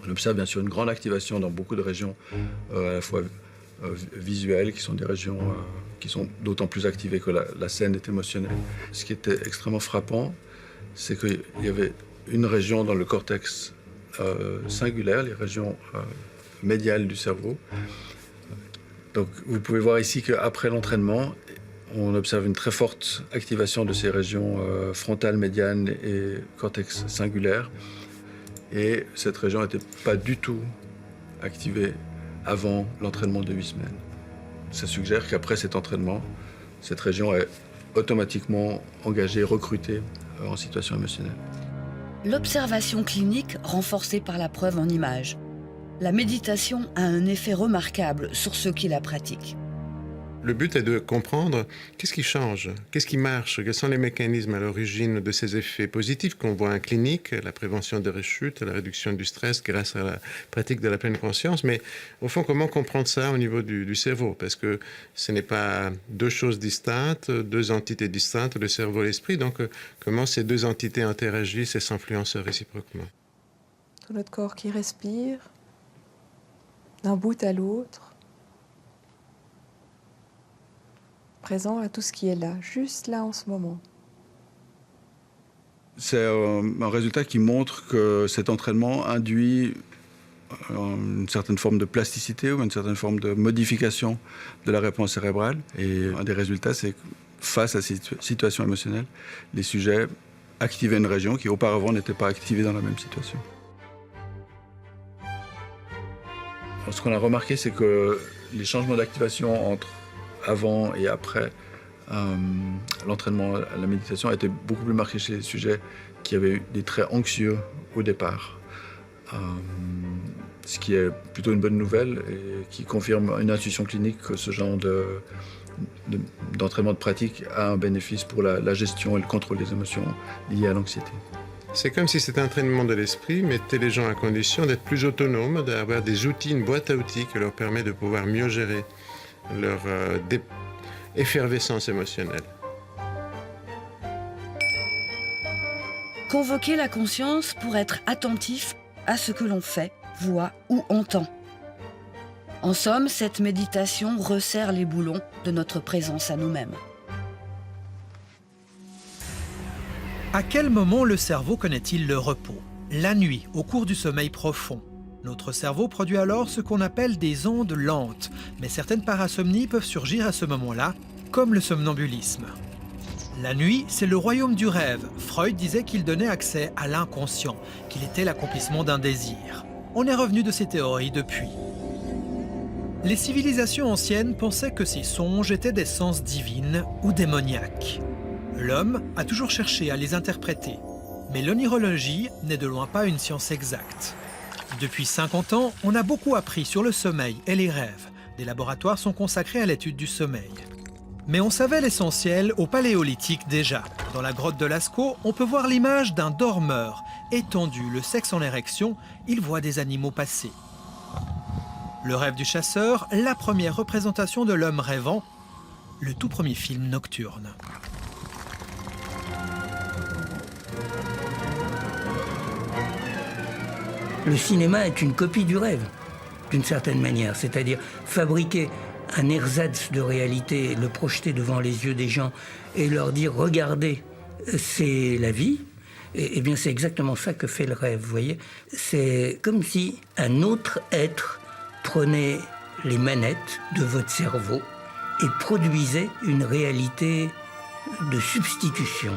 [SPEAKER 6] On observe bien sûr une grande activation dans beaucoup de régions, à la fois visuelles, qui sont des régions qui sont d'autant plus activées que la scène est émotionnelle. Ce qui était extrêmement frappant, c'est qu'il y avait une région dans le cortex singulaire, les régions médiales du cerveau. Donc vous pouvez voir ici qu'après l'entraînement, on observe une très forte activation de ces régions frontales, médianes et cortex singulaire. Et cette région n'était pas du tout activée avant l'entraînement de 8 semaines. Ça suggère qu'après cet entraînement, cette région est automatiquement engagée, recrutée en situation émotionnelle.
[SPEAKER 2] L'observation clinique renforcée par la preuve en images. La méditation a un effet remarquable sur ceux qui la pratiquent.
[SPEAKER 22] Le but est de comprendre qu'est-ce qui change, qu'est-ce qui marche, quels sont les mécanismes à l'origine de ces effets positifs qu'on voit en clinique, la prévention des rechutes, la réduction du stress grâce à la pratique de la pleine conscience. Mais au fond, comment comprendre ça au niveau du cerveau? Parce que ce n'est pas 2 choses distinctes, 2 entités distinctes, le cerveau et l'esprit. Donc comment ces 2 entités interagissent et s'influencent réciproquement?
[SPEAKER 21] Tout notre corps qui respire, d'un bout à l'autre. Présent à tout ce qui est là, juste là en ce moment.
[SPEAKER 6] C'est un résultat qui montre que cet entraînement induit une certaine forme de plasticité ou une certaine forme de modification de la réponse cérébrale. Et un des résultats, c'est que face à cette situation émotionnelle, les sujets activaient une région qui auparavant n'était pas activée dans la même situation. Alors, ce qu'on a remarqué, c'est que les changements d'activation entre avant et après l'entraînement à la méditation a été beaucoup plus marqué chez les sujets qui avaient eu des traits anxieux au départ. Ce qui est plutôt une bonne nouvelle et qui confirme une intuition clinique que ce genre d'entraînement de pratique a un bénéfice pour la gestion et le contrôle des émotions liées à l'anxiété.
[SPEAKER 22] C'est comme si cet entraînement de l'esprit mettait les gens à condition d'être plus autonomes, d'avoir des outils, une boîte à outils qui leur permet de pouvoir mieux gérer leur effervescence émotionnelle.
[SPEAKER 2] Convoquer la conscience pour être attentif à ce que l'on fait, voit ou entend. En somme, cette méditation resserre les boulons de notre présence à nous-mêmes.
[SPEAKER 1] À quel moment le cerveau connaît-il le repos? La nuit, au cours du sommeil profond. Notre cerveau produit alors ce qu'on appelle des ondes lentes, mais certaines parasomnies peuvent surgir à ce moment-là, comme le somnambulisme. La nuit, c'est le royaume du rêve. Freud disait qu'il donnait accès à l'inconscient, qu'il était l'accomplissement d'un désir. On est revenu de ces théories depuis. Les civilisations anciennes pensaient que ces songes étaient des sens divines ou démoniaques. L'homme a toujours cherché à les interpréter, mais l'onirologie n'est de loin pas une science exacte. Depuis 50 ans, on a beaucoup appris sur le sommeil et les rêves. Des laboratoires sont consacrés à l'étude du sommeil. Mais on savait l'essentiel au Paléolithique déjà. Dans la grotte de Lascaux, on peut voir l'image d'un dormeur. Étendu, le sexe en érection, il voit des animaux passer. Le rêve du chasseur, la première représentation de l'homme rêvant, le tout premier film nocturne.
[SPEAKER 7] Le cinéma est une copie du rêve, d'une certaine manière. C'est-à-dire fabriquer un ersatz de réalité, le projeter devant les yeux des gens et leur dire « regardez, c'est la vie ». Eh bien, c'est exactement ça que fait le rêve, vous voyez. C'est comme si un autre être prenait les manettes de votre cerveau et produisait une réalité de substitution.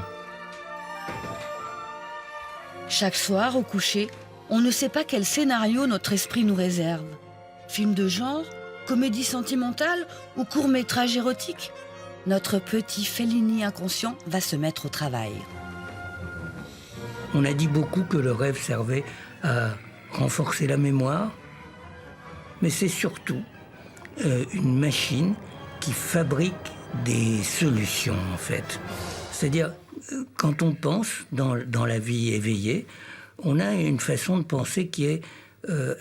[SPEAKER 2] Chaque soir, au coucher, on ne sait pas quel scénario notre esprit nous réserve. Film de genre, comédie sentimentale ou court-métrage érotique ? Notre petit Fellini inconscient va se mettre au travail.
[SPEAKER 7] On a dit beaucoup que le rêve servait à renforcer la mémoire, mais c'est surtout une machine qui fabrique des solutions, en fait. C'est-à-dire, quand on pense dans la vie éveillée, on a une façon de penser qui est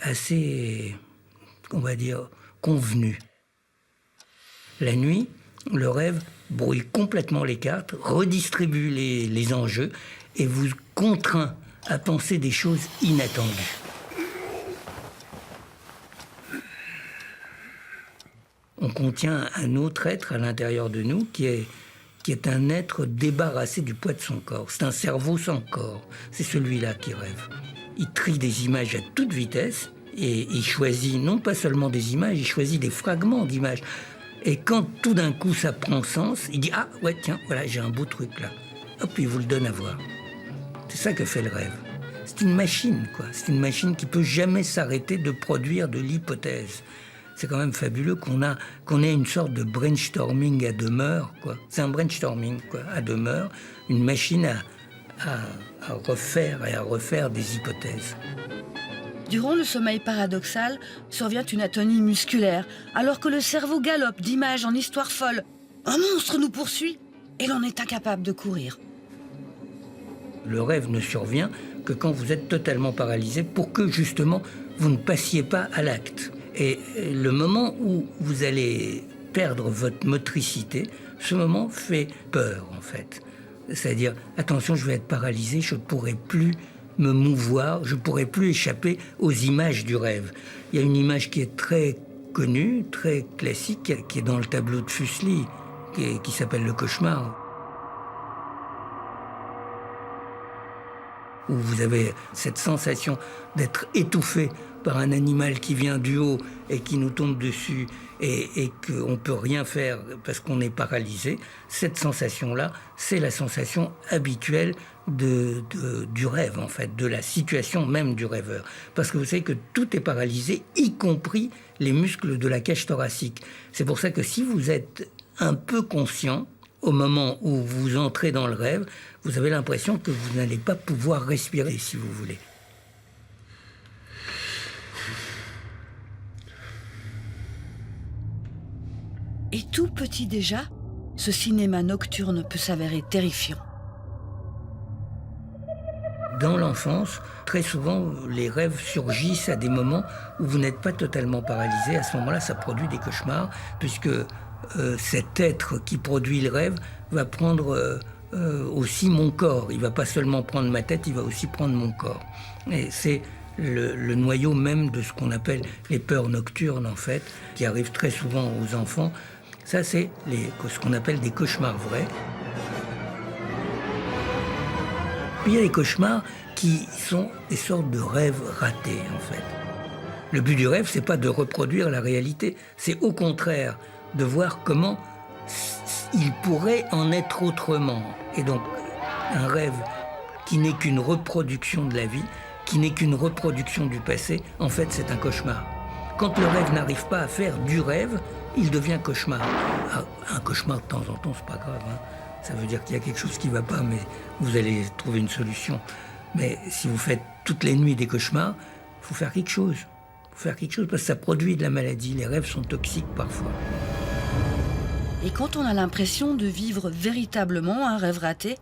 [SPEAKER 7] assez, on va dire, convenue. La nuit, le rêve brouille complètement les cartes, redistribue les enjeux et vous contraint à penser des choses inattendues. On contient un autre être à l'intérieur de nous qui est un être débarrassé du poids de son corps. C'est un cerveau sans corps. C'est celui-là qui rêve. Il trie des images à toute vitesse et il choisit non pas seulement des images, il choisit des fragments d'images. Et quand tout d'un coup ça prend sens, il dit « Ah ouais, tiens, voilà, j'ai un beau truc là. » Hop, il vous le donne à voir. C'est ça que fait le rêve. C'est une machine, quoi. C'est une machine qui peut jamais s'arrêter de produire de l'hypothèse. C'est quand même fabuleux qu'on ait une sorte de brainstorming à demeure, quoi. C'est un brainstorming, quoi, à demeure, une machine à refaire et à refaire des hypothèses.
[SPEAKER 2] Durant le sommeil paradoxal, survient une atonie musculaire, alors que le cerveau galope d'images en histoires folles. Un monstre nous poursuit et l'on est incapable de courir.
[SPEAKER 7] Le rêve ne survient que quand vous êtes totalement paralysé pour que, justement, vous ne passiez pas à l'acte. Et le moment où vous allez perdre votre motricité, ce moment fait peur, en fait. C'est-à-dire, attention, je vais être paralysé, je ne pourrai plus me mouvoir, je ne pourrai plus échapper aux images du rêve. Il y a une image qui est très connue, très classique, qui est dans le tableau de Fuseli, qui s'appelle le cauchemar. Où vous avez cette sensation d'être étouffé par un animal qui vient du haut et qui nous tombe dessus et qu'on ne peut rien faire parce qu'on est paralysé. Cette sensation-là, c'est la sensation habituelle du rêve, en fait, de la situation même du rêveur. Parce que vous savez que tout est paralysé, y compris les muscles de la cage thoracique. C'est pour ça que si vous êtes un peu conscient, au moment où vous entrez dans le rêve, vous avez l'impression que vous n'allez pas pouvoir respirer, si vous voulez.
[SPEAKER 2] Et tout petit déjà, ce cinéma nocturne peut s'avérer terrifiant.
[SPEAKER 7] Dans l'enfance, très souvent, les rêves surgissent à des moments où vous n'êtes pas totalement paralysé. À ce moment-là, ça produit des cauchemars, puisque cet être qui produit le rêve va prendre aussi mon corps. Il ne va pas seulement prendre ma tête, il va aussi prendre mon corps. Et c'est le noyau même de ce qu'on appelle les peurs nocturnes, en fait, qui arrivent très souvent aux enfants. Ça, c'est ce qu'on appelle des cauchemars vrais. Puis il y a les cauchemars qui sont des sortes de rêves ratés, en fait. Le but du rêve, c'est pas de reproduire la réalité, c'est au contraire de voir comment il pourrait en être autrement. Et donc, un rêve qui n'est qu'une reproduction de la vie, qui n'est qu'une reproduction du passé, en fait, c'est un cauchemar. Quand le rêve n'arrive pas à faire du rêve, il devient cauchemar. Un cauchemar de temps en temps, c'est pas grave, hein. Ça veut dire qu'il y a quelque chose qui ne va pas, mais vous allez trouver une solution. Mais si vous faites toutes les nuits des cauchemars, il faut faire quelque chose. Il faut faire quelque chose parce que ça produit de la maladie. Les rêves sont toxiques parfois.
[SPEAKER 2] Et quand on a l'impression de vivre véritablement un rêve raté,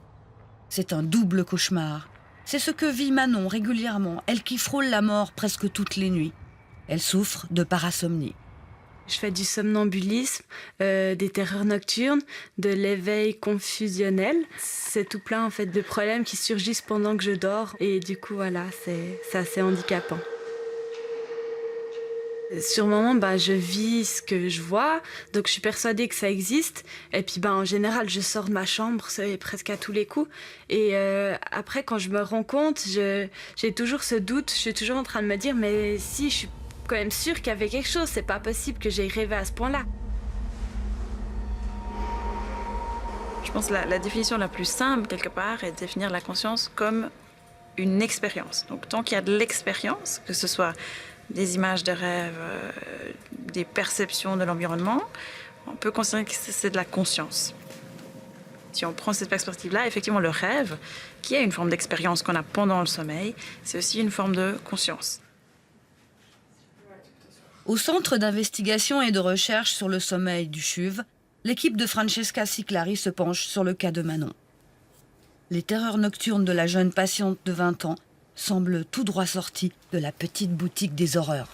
[SPEAKER 2] c'est un double cauchemar. C'est ce que vit Manon régulièrement, elle qui frôle la mort presque toutes les nuits. Elle souffre de parasomnie.
[SPEAKER 8] Je fais du somnambulisme, des terreurs nocturnes, de l'éveil confusionnel. C'est tout plein en fait de problèmes qui surgissent pendant que je dors et du coup voilà, c'est assez handicapant. Sur le moment, je vis ce que je vois, donc je suis persuadée que ça existe. Et puis, en général, je sors de ma chambre, c'est presque à tous les coups. Et après, quand je me rends compte, j'ai toujours ce doute. Je suis toujours en train de me dire, mais si, je suis quand même sûre qu'il y avait quelque chose. C'est pas possible que j'aie rêvé à ce point-là.
[SPEAKER 3] Je pense que la définition la plus simple, quelque part, est de définir la conscience comme une expérience. Donc, tant qu'il y a de l'expérience, que ce soit des images de rêve, des perceptions de l'environnement, on peut considérer que c'est de la conscience. Si on prend cette perspective-là, effectivement, le rêve, qui est une forme d'expérience qu'on a pendant le sommeil, c'est aussi une forme de conscience.
[SPEAKER 2] Au Centre d'investigation et de recherche sur le sommeil du CHUV, l'équipe de Francesca Ciclari se penche sur le cas de Manon. Les terreurs nocturnes de la jeune patiente de 20 ans semblent tout droit sorties de la petite boutique des horreurs.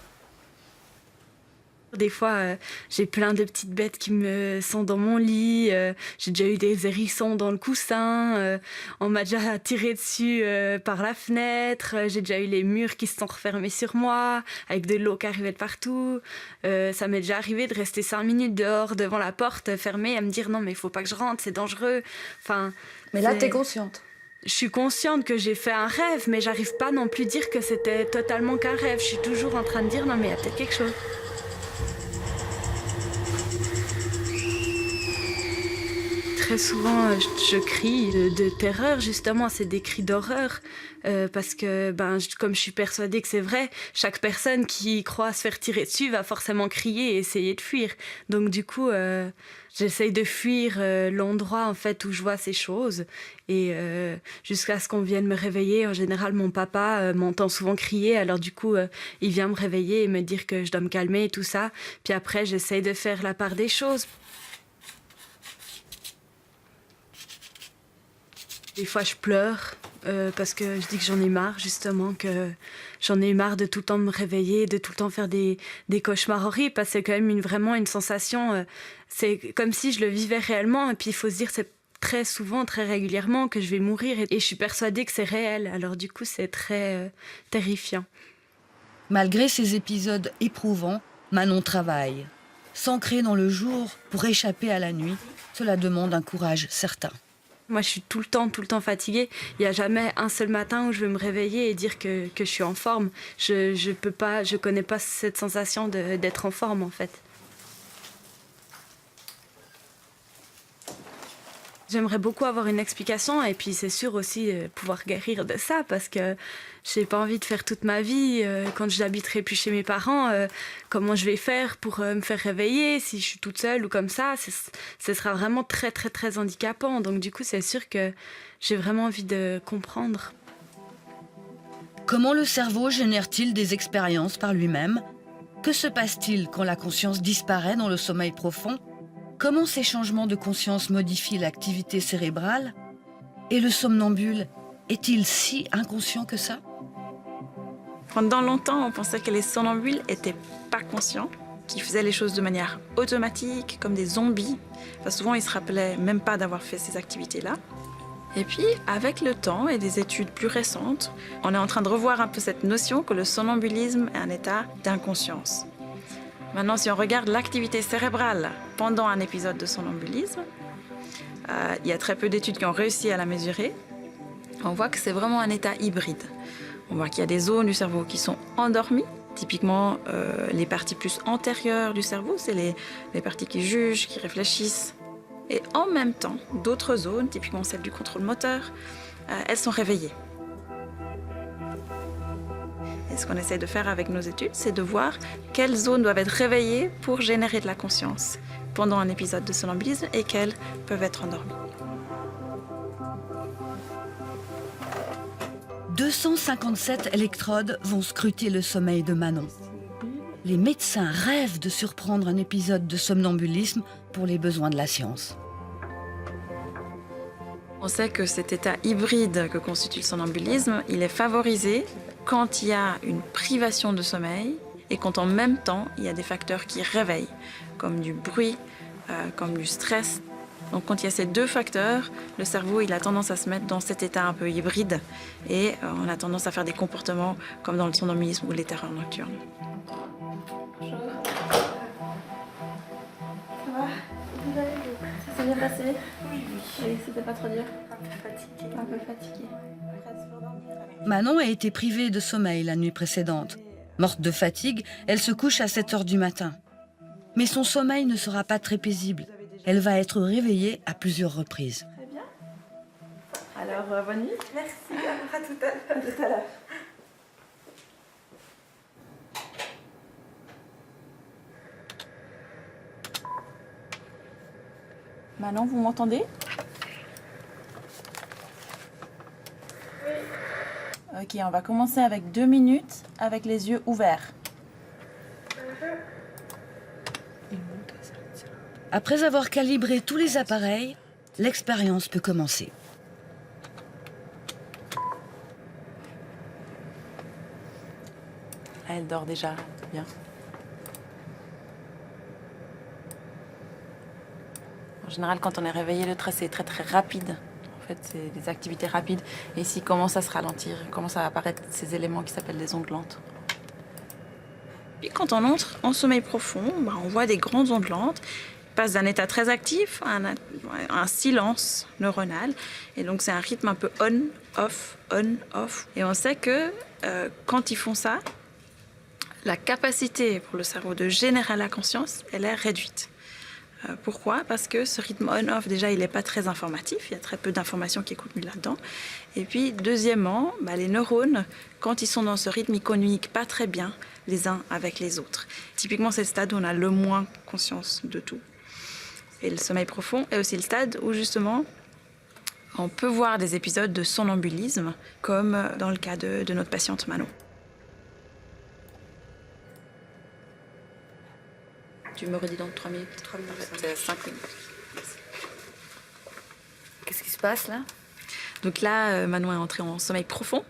[SPEAKER 8] Des fois, j'ai plein de petites bêtes qui me sont dans mon lit. J'ai déjà eu des hérissons dans le coussin. On m'a déjà tiré dessus par la fenêtre. J'ai déjà eu les murs qui se sont refermés sur moi, avec de l'eau qui arrivait de partout. Ça m'est déjà arrivé de rester 5 minutes dehors, devant la porte fermée, à me dire non, mais il faut pas que je rentre, c'est dangereux.
[SPEAKER 15] Mais là, t'es consciente.
[SPEAKER 8] Je suis consciente que j'ai fait un rêve, mais j'arrive pas non plus à dire que c'était totalement qu'un rêve. Je suis toujours en train de dire non, mais il y a peut-être quelque chose. Très souvent, je crie de terreur, justement, c'est des cris d'horreur. Parce que, comme je suis persuadée que c'est vrai, chaque personne qui croit se faire tirer dessus va forcément crier et essayer de fuir. Donc du coup, j'essaye de fuir l'endroit en fait où je vois ces choses. Et jusqu'à ce qu'on vienne me réveiller, en général, mon papa m'entend souvent crier. Alors du coup, il vient me réveiller et me dire que je dois me calmer et tout ça. Puis après, j'essaye de faire la part des choses. Des fois, je pleure parce que je dis que j'en ai marre, justement, que j'en ai marre de tout le temps me réveiller, de tout le temps faire des cauchemars horribles, parce que c'est quand même vraiment une sensation, c'est comme si je le vivais réellement, et puis il faut se dire c'est très souvent, très régulièrement que je vais mourir, et je suis persuadée que c'est réel, alors du coup c'est très terrifiant.
[SPEAKER 2] Malgré ces épisodes éprouvants, Manon travaille. S'ancrer dans le jour pour échapper à la nuit, cela demande un courage certain.
[SPEAKER 8] Moi, je suis tout le temps fatiguée. Il n'y a jamais un seul matin où je vais me réveiller et dire que je suis en forme. Je connais pas cette sensation d'être en forme, en fait. J'aimerais beaucoup avoir une explication et puis c'est sûr aussi pouvoir guérir de ça parce que j'ai pas envie de faire toute ma vie quand je n'habiterai plus chez mes parents. Comment je vais faire pour me faire réveiller si je suis toute seule ou comme ça, ce sera vraiment très très très handicapant. Donc du coup c'est sûr que j'ai vraiment envie de comprendre.
[SPEAKER 2] Comment le cerveau génère-t-il des expériences par lui-même? Que se passe-t-il quand la conscience disparaît dans le sommeil profond? Comment ces changements de conscience modifient l'activité cérébrale? Et le somnambule est-il si inconscient que ça?
[SPEAKER 3] Pendant longtemps, on pensait que les somnambules n'étaient pas conscients, qu'ils faisaient les choses de manière automatique, comme des zombies. Enfin, souvent, ils ne se rappelaient même pas d'avoir fait ces activités-là. Et puis, avec le temps et des études plus récentes, on est en train de revoir un peu cette notion que le somnambulisme est un état d'inconscience. Maintenant, si on regarde l'activité cérébrale pendant un épisode de somnambulisme, il y a très peu d'études qui ont réussi à la mesurer. On voit que c'est vraiment un état hybride. On voit qu'il y a des zones du cerveau qui sont endormies. Typiquement, les parties plus antérieures du cerveau, c'est les parties qui jugent, qui réfléchissent. Et en même temps, d'autres zones, typiquement celles du contrôle moteur, elles sont réveillées. Et ce qu'on essaie de faire avec nos études, c'est de voir quelles zones doivent être réveillées pour générer de la conscience pendant un épisode de somnambulisme et quelles peuvent être endormies.
[SPEAKER 2] 257 électrodes vont scruter le sommeil de Manon. Les médecins rêvent de surprendre un épisode de somnambulisme pour les besoins de la science.
[SPEAKER 3] On sait que cet état hybride que constitue le somnambulisme, il est favorisé quand il y a une privation de sommeil et quand en même temps il y a des facteurs qui réveillent, comme du bruit, comme du stress. Donc quand il y a ces deux facteurs, le cerveau il a tendance à se mettre dans cet état un peu hybride et on a tendance à faire des comportements comme dans le somnambulisme ou les terreurs nocturnes. Bonjour. Ça va? Ça s'est bien passé? Oui. C'était pas trop dur? Un peu fatiguée.
[SPEAKER 2] Manon a été privée de sommeil la nuit précédente. Morte de fatigue, elle se couche à 7 heures du matin. Mais son sommeil ne sera pas très paisible. Elle va être réveillée à plusieurs reprises.
[SPEAKER 3] Très bien. Alors, bonne nuit. Merci, à tout à l'heure. Manon, vous m'entendez? Oui. Ok, on va commencer avec 2 minutes avec les yeux ouverts.
[SPEAKER 2] Après avoir calibré tous les appareils, l'expérience peut commencer.
[SPEAKER 3] Elle dort déjà, c'est bien. En général, quand on est réveillé, le trait, c'est très très rapide. En fait, c'est des activités rapides. Et ici, il commence à se ralentir, il commence à apparaître ces éléments qui s'appellent des ondes lentes. Puis quand on entre en sommeil profond, on voit des grandes ondes lentes. On passe d'un état très actif à un silence neuronal. Et donc, c'est un rythme un peu on-off, on-off. Et on sait que quand ils font ça, la capacité pour le cerveau de générer la conscience, elle est réduite. Pourquoi? Parce que ce rythme on-off, déjà, il n'est pas très informatif. Il y a très peu d'informations qui est contenues là-dedans. Et puis, deuxièmement, les neurones, quand ils sont dans ce rythme, ils ne communiquent pas très bien les uns avec les autres. Typiquement, c'est le stade où on a le moins conscience de tout. Et le sommeil profond est aussi le stade où, justement, on peut voir des épisodes de somnambulisme, comme dans le cas de notre patiente Manon. Tu me redis dans 3 minutes? 3 minutes. En fait, 5 minutes.
[SPEAKER 15] Qu'est-ce qui se passe là?
[SPEAKER 3] Donc là, Manon est entrée en sommeil profond.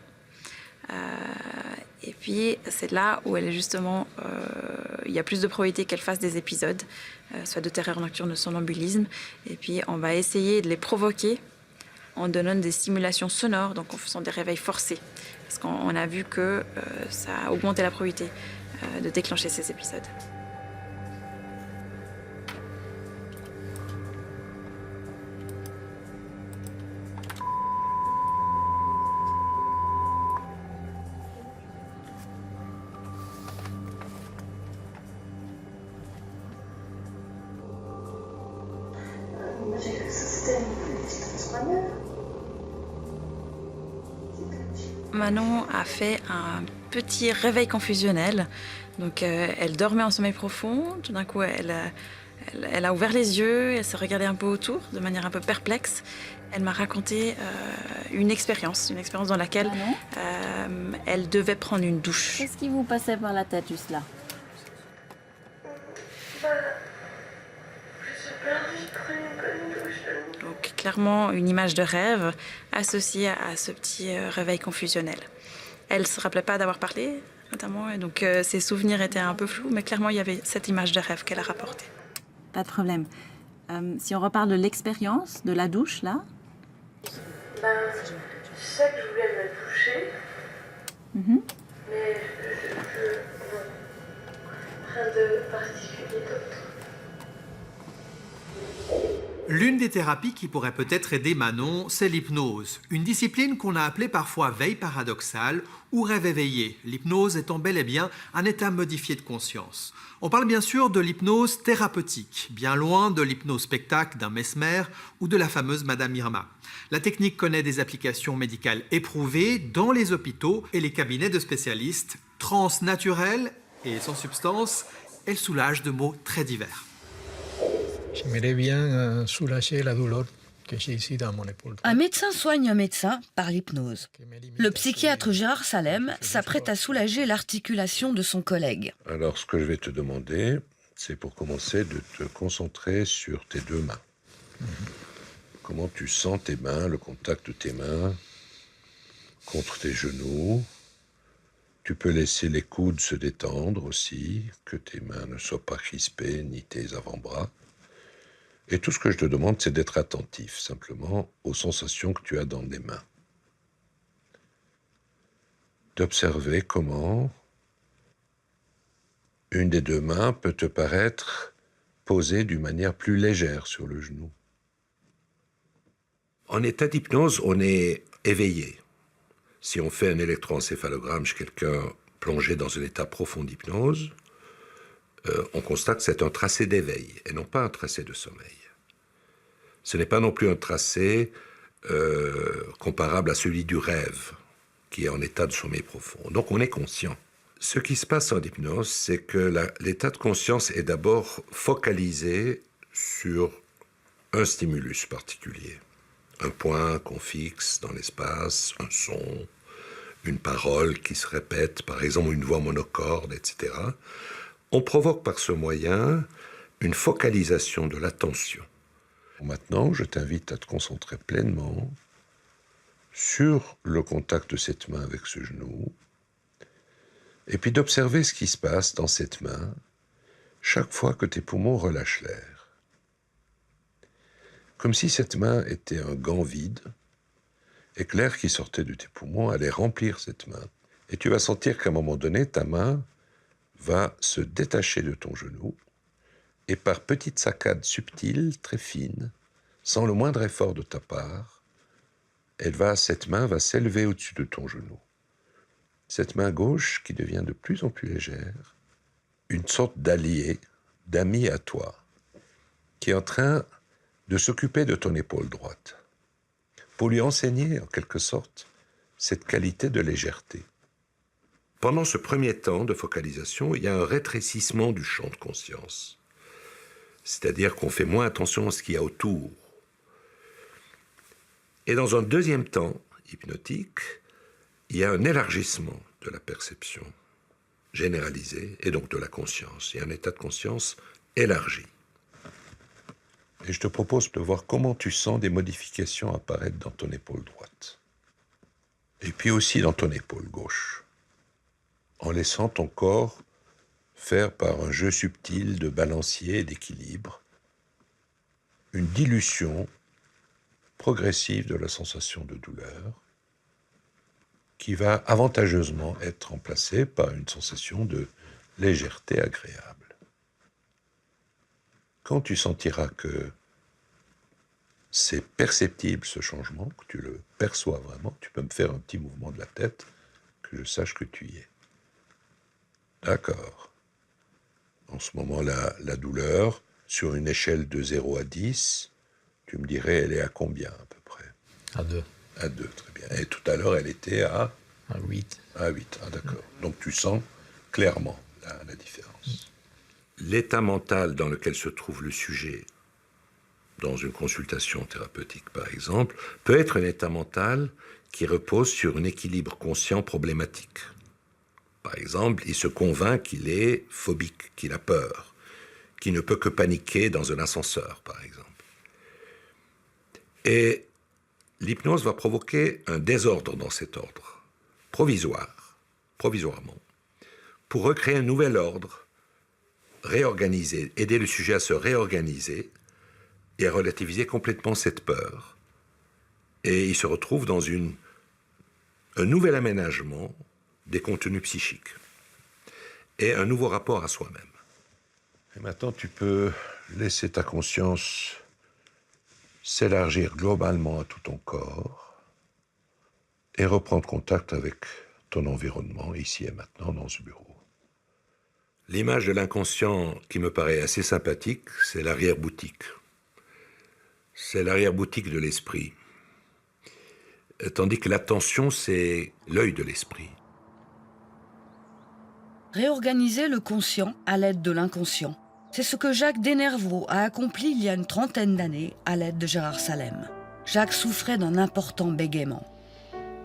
[SPEAKER 3] Et puis, c'est là où elle est justement... il y a plus de probabilité qu'elle fasse des épisodes, soit de terreur nocturne, de somnambulisme. Et puis, on va essayer de les provoquer en donnant des stimulations sonores, donc en faisant des réveils forcés. Parce qu'on a vu que ça a augmenté la probabilité de déclencher ces épisodes. Manon a fait un petit réveil confusionnel. Donc, elle dormait en sommeil profond. Tout d'un coup, elle a ouvert les yeux, elle s'est regardée un peu autour de manière un peu perplexe. Elle m'a raconté une expérience dans laquelle elle devait prendre une douche.
[SPEAKER 15] Qu'est-ce qui vous passait par la tête juste là?
[SPEAKER 3] Donc clairement une image de rêve associée à ce petit réveil confusionnel. Elle ne se rappelait pas d'avoir parlé, notamment, et donc ses souvenirs étaient un peu flous, mais clairement il y avait cette image de rêve qu'elle a rapportée.
[SPEAKER 15] Pas de problème. Si on reparle de l'expérience, de la douche, là.
[SPEAKER 4] Je sais que je voulais me doucher, mais rien de particulier d'autre.
[SPEAKER 1] L'une des thérapies qui pourrait peut-être aider Manon, c'est l'hypnose, une discipline qu'on a appelée parfois veille paradoxale ou rêve éveillé, l'hypnose étant bel et bien un état modifié de conscience. On parle bien sûr de l'hypnose thérapeutique, bien loin de l'hypnose spectacle d'un Mesmer ou de la fameuse Madame Irma. La technique connaît des applications médicales éprouvées dans les hôpitaux et les cabinets de spécialistes. Transe naturelle et sans substance, elle soulage de maux très divers.
[SPEAKER 9] J'aimerais bien soulager la douleur que j'ai ici dans mon épaule.
[SPEAKER 2] Un médecin soigne un médecin par l'hypnose. Le psychiatre Gérard Salem s'apprête à soulager l'articulation de son collègue.
[SPEAKER 23] Alors, ce que je vais te demander, c'est pour commencer de te concentrer sur tes 2 mains. Comment tu sens tes mains, le contact de tes mains contre tes genoux. Tu peux laisser les coudes se détendre aussi, que tes mains ne soient pas crispées, ni tes avant-bras. Et tout ce que je te demande, c'est d'être attentif, simplement, aux sensations que tu as dans les mains. D'observer comment une des deux mains peut te paraître posée d'une manière plus légère sur le genou. En état d'hypnose, on est éveillé. Si on fait un électroencéphalogramme chez quelqu'un plongé dans un état profond d'hypnose, on constate que c'est un tracé d'éveil et non pas un tracé de sommeil. Ce n'est pas non plus un tracé comparable à celui du rêve, qui est en état de sommeil profond. Donc on est conscient. Ce qui se passe en hypnose, c'est que l'état de conscience est d'abord focalisé sur un stimulus particulier. Un point qu'on fixe dans l'espace, un son, une parole qui se répète, par exemple une voix monocorde, etc. On provoque par ce moyen une focalisation de l'attention. Maintenant, je t'invite à te concentrer pleinement sur le contact de cette main avec ce genou, et puis d'observer ce qui se passe dans cette main chaque fois que tes poumons relâchent l'air. Comme si cette main était un gant vide, et que l'air qui sortait de tes poumons allait remplir cette main. Et tu vas sentir qu'à un moment donné, ta main va se détacher de ton genou, et par petites saccades subtiles, très fines, sans le moindre effort de ta part, cette main va s'élever au-dessus de ton genou. Cette main gauche qui devient de plus en plus légère, une sorte d'allié, d'ami à toi, qui est en train de s'occuper de ton épaule droite, pour lui enseigner en quelque sorte cette qualité de légèreté. Pendant ce premier temps de focalisation, il y a un rétrécissement du champ de conscience. C'est-à-dire qu'on fait moins attention à ce qu'il y a autour. Et dans un deuxième temps hypnotique, il y a un élargissement de la perception généralisée et donc de la conscience. Il y a un état de conscience élargi. Et je te propose de voir comment tu sens des modifications apparaître dans ton épaule droite. Et puis aussi dans ton épaule gauche. En laissant ton corps faire par un jeu subtil de balancier et d'équilibre une dilution progressive de la sensation de douleur qui va avantageusement être remplacée par une sensation de légèreté agréable. Quand tu sentiras que c'est perceptible ce changement, que tu le perçois vraiment, tu peux me faire un petit mouvement de la tête, que je sache que tu y es. D'accord. En ce moment-là, la douleur, sur une échelle de 0 à 10, tu me dirais, elle est à combien à peu près?
[SPEAKER 9] À 2.
[SPEAKER 23] À 2, très bien. Et tout à l'heure, elle était à
[SPEAKER 9] 8.
[SPEAKER 23] À 8, ah, d'accord. Donc tu sens clairement la différence. L'état mental dans lequel se trouve le sujet, dans une consultation thérapeutique par exemple, peut être un état mental qui repose sur un équilibre conscient problématique. Par exemple, il se convainc qu'il est phobique, qu'il a peur, qu'il ne peut que paniquer dans un ascenseur, par exemple. Et l'hypnose va provoquer un désordre dans cet ordre, provisoirement, pour recréer un nouvel ordre, réorganiser, aider le sujet à se réorganiser et à relativiser complètement cette peur. Et il se retrouve dans un nouvel aménagement des contenus psychiques et un nouveau rapport à soi-même. Et maintenant, tu peux laisser ta conscience s'élargir globalement à tout ton corps et reprendre contact avec ton environnement, ici et maintenant, dans ce bureau. L'image de l'inconscient qui me paraît assez sympathique, c'est l'arrière-boutique. C'est l'arrière-boutique de l'esprit. Tandis que l'attention, c'est l'œil de l'esprit.
[SPEAKER 2] Réorganiser le conscient à l'aide de l'inconscient. C'est ce que Jacques Denervaux a accompli il y a une trentaine d'années à l'aide de Gérard Salem. Jacques souffrait d'un important bégaiement.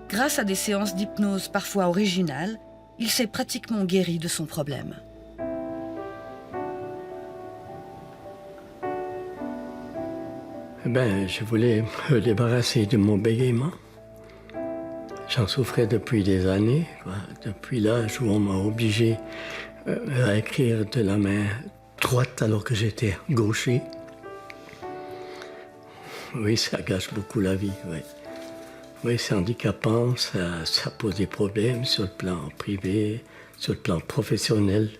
[SPEAKER 2] Grâce à des séances d'hypnose parfois originales, il s'est pratiquement guéri de son problème.
[SPEAKER 11] Je voulais me débarrasser de mon bégaiement. J'en souffrais depuis des années, depuis l'âge où on m'a obligé à écrire de la main droite alors que j'étais gaucher. Oui, ça gâche beaucoup la vie, oui. Oui, c'est handicapant, ça pose des problèmes sur le plan privé, sur le plan professionnel.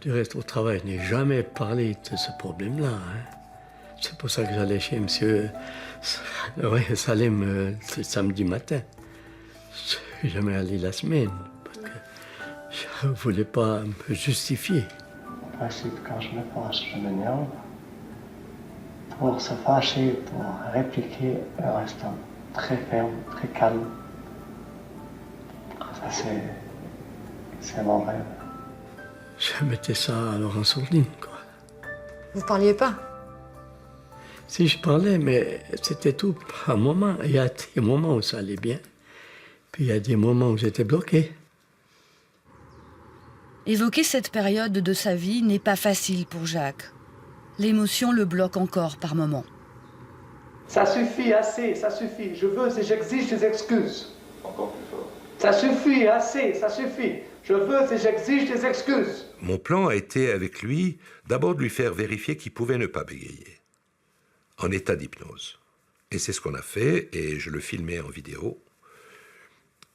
[SPEAKER 11] Du reste, au travail, je n'ai jamais parlé de ce problème-là. Hein. C'est pour ça que j'allais chez monsieur Salem le samedi matin. Je suis jamais allé la semaine, parce que je ne voulais pas me justifier.
[SPEAKER 10] En principe, quand je me fâche, je m'énerve. Pour se fâcher, pour répliquer en restant très ferme, très calme. Ça, c'est mon rêve.
[SPEAKER 11] Je mettais ça alors en sourdine, quoi.
[SPEAKER 15] Vous parliez pas?
[SPEAKER 11] Si, je parlais, mais c'était tout par un moment. Il y a des moments où ça allait bien, puis il y a des moments où j'étais bloqué.
[SPEAKER 2] Évoquer cette période de sa vie n'est pas facile pour Jacques. L'émotion le bloque encore par moments.
[SPEAKER 10] Ça suffit, assez, ça suffit. Je veux et j'exige des excuses. Encore plus fort. Ça suffit, assez, ça suffit. Je veux et j'exige des excuses.
[SPEAKER 23] Mon plan a été avec lui d'abord de lui faire vérifier qu'il pouvait ne pas bégayer, en état d'hypnose. Et c'est ce qu'on a fait, et je le filmais en vidéo.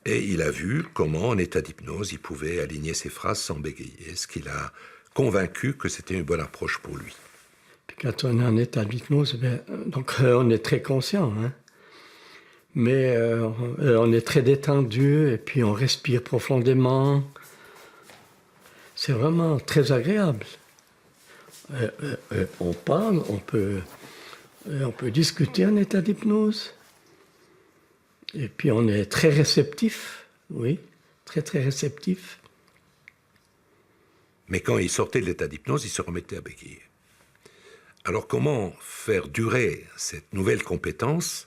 [SPEAKER 23] Et il a vu comment, en état d'hypnose, il pouvait aligner ses phrases sans bégayer, ce qui l'a convaincu que c'était une bonne approche pour lui.
[SPEAKER 11] Puis quand on est en état d'hypnose, on est très conscient, hein? Mais on est très détendu, et puis on respire profondément. C'est vraiment très agréable. On parle, on peut discuter en état d'hypnose. Et puis on est très réceptif, oui, très très réceptif.
[SPEAKER 23] Mais quand il sortait de l'état d'hypnose, il se remettait à bégayer. Alors comment faire durer cette nouvelle compétence?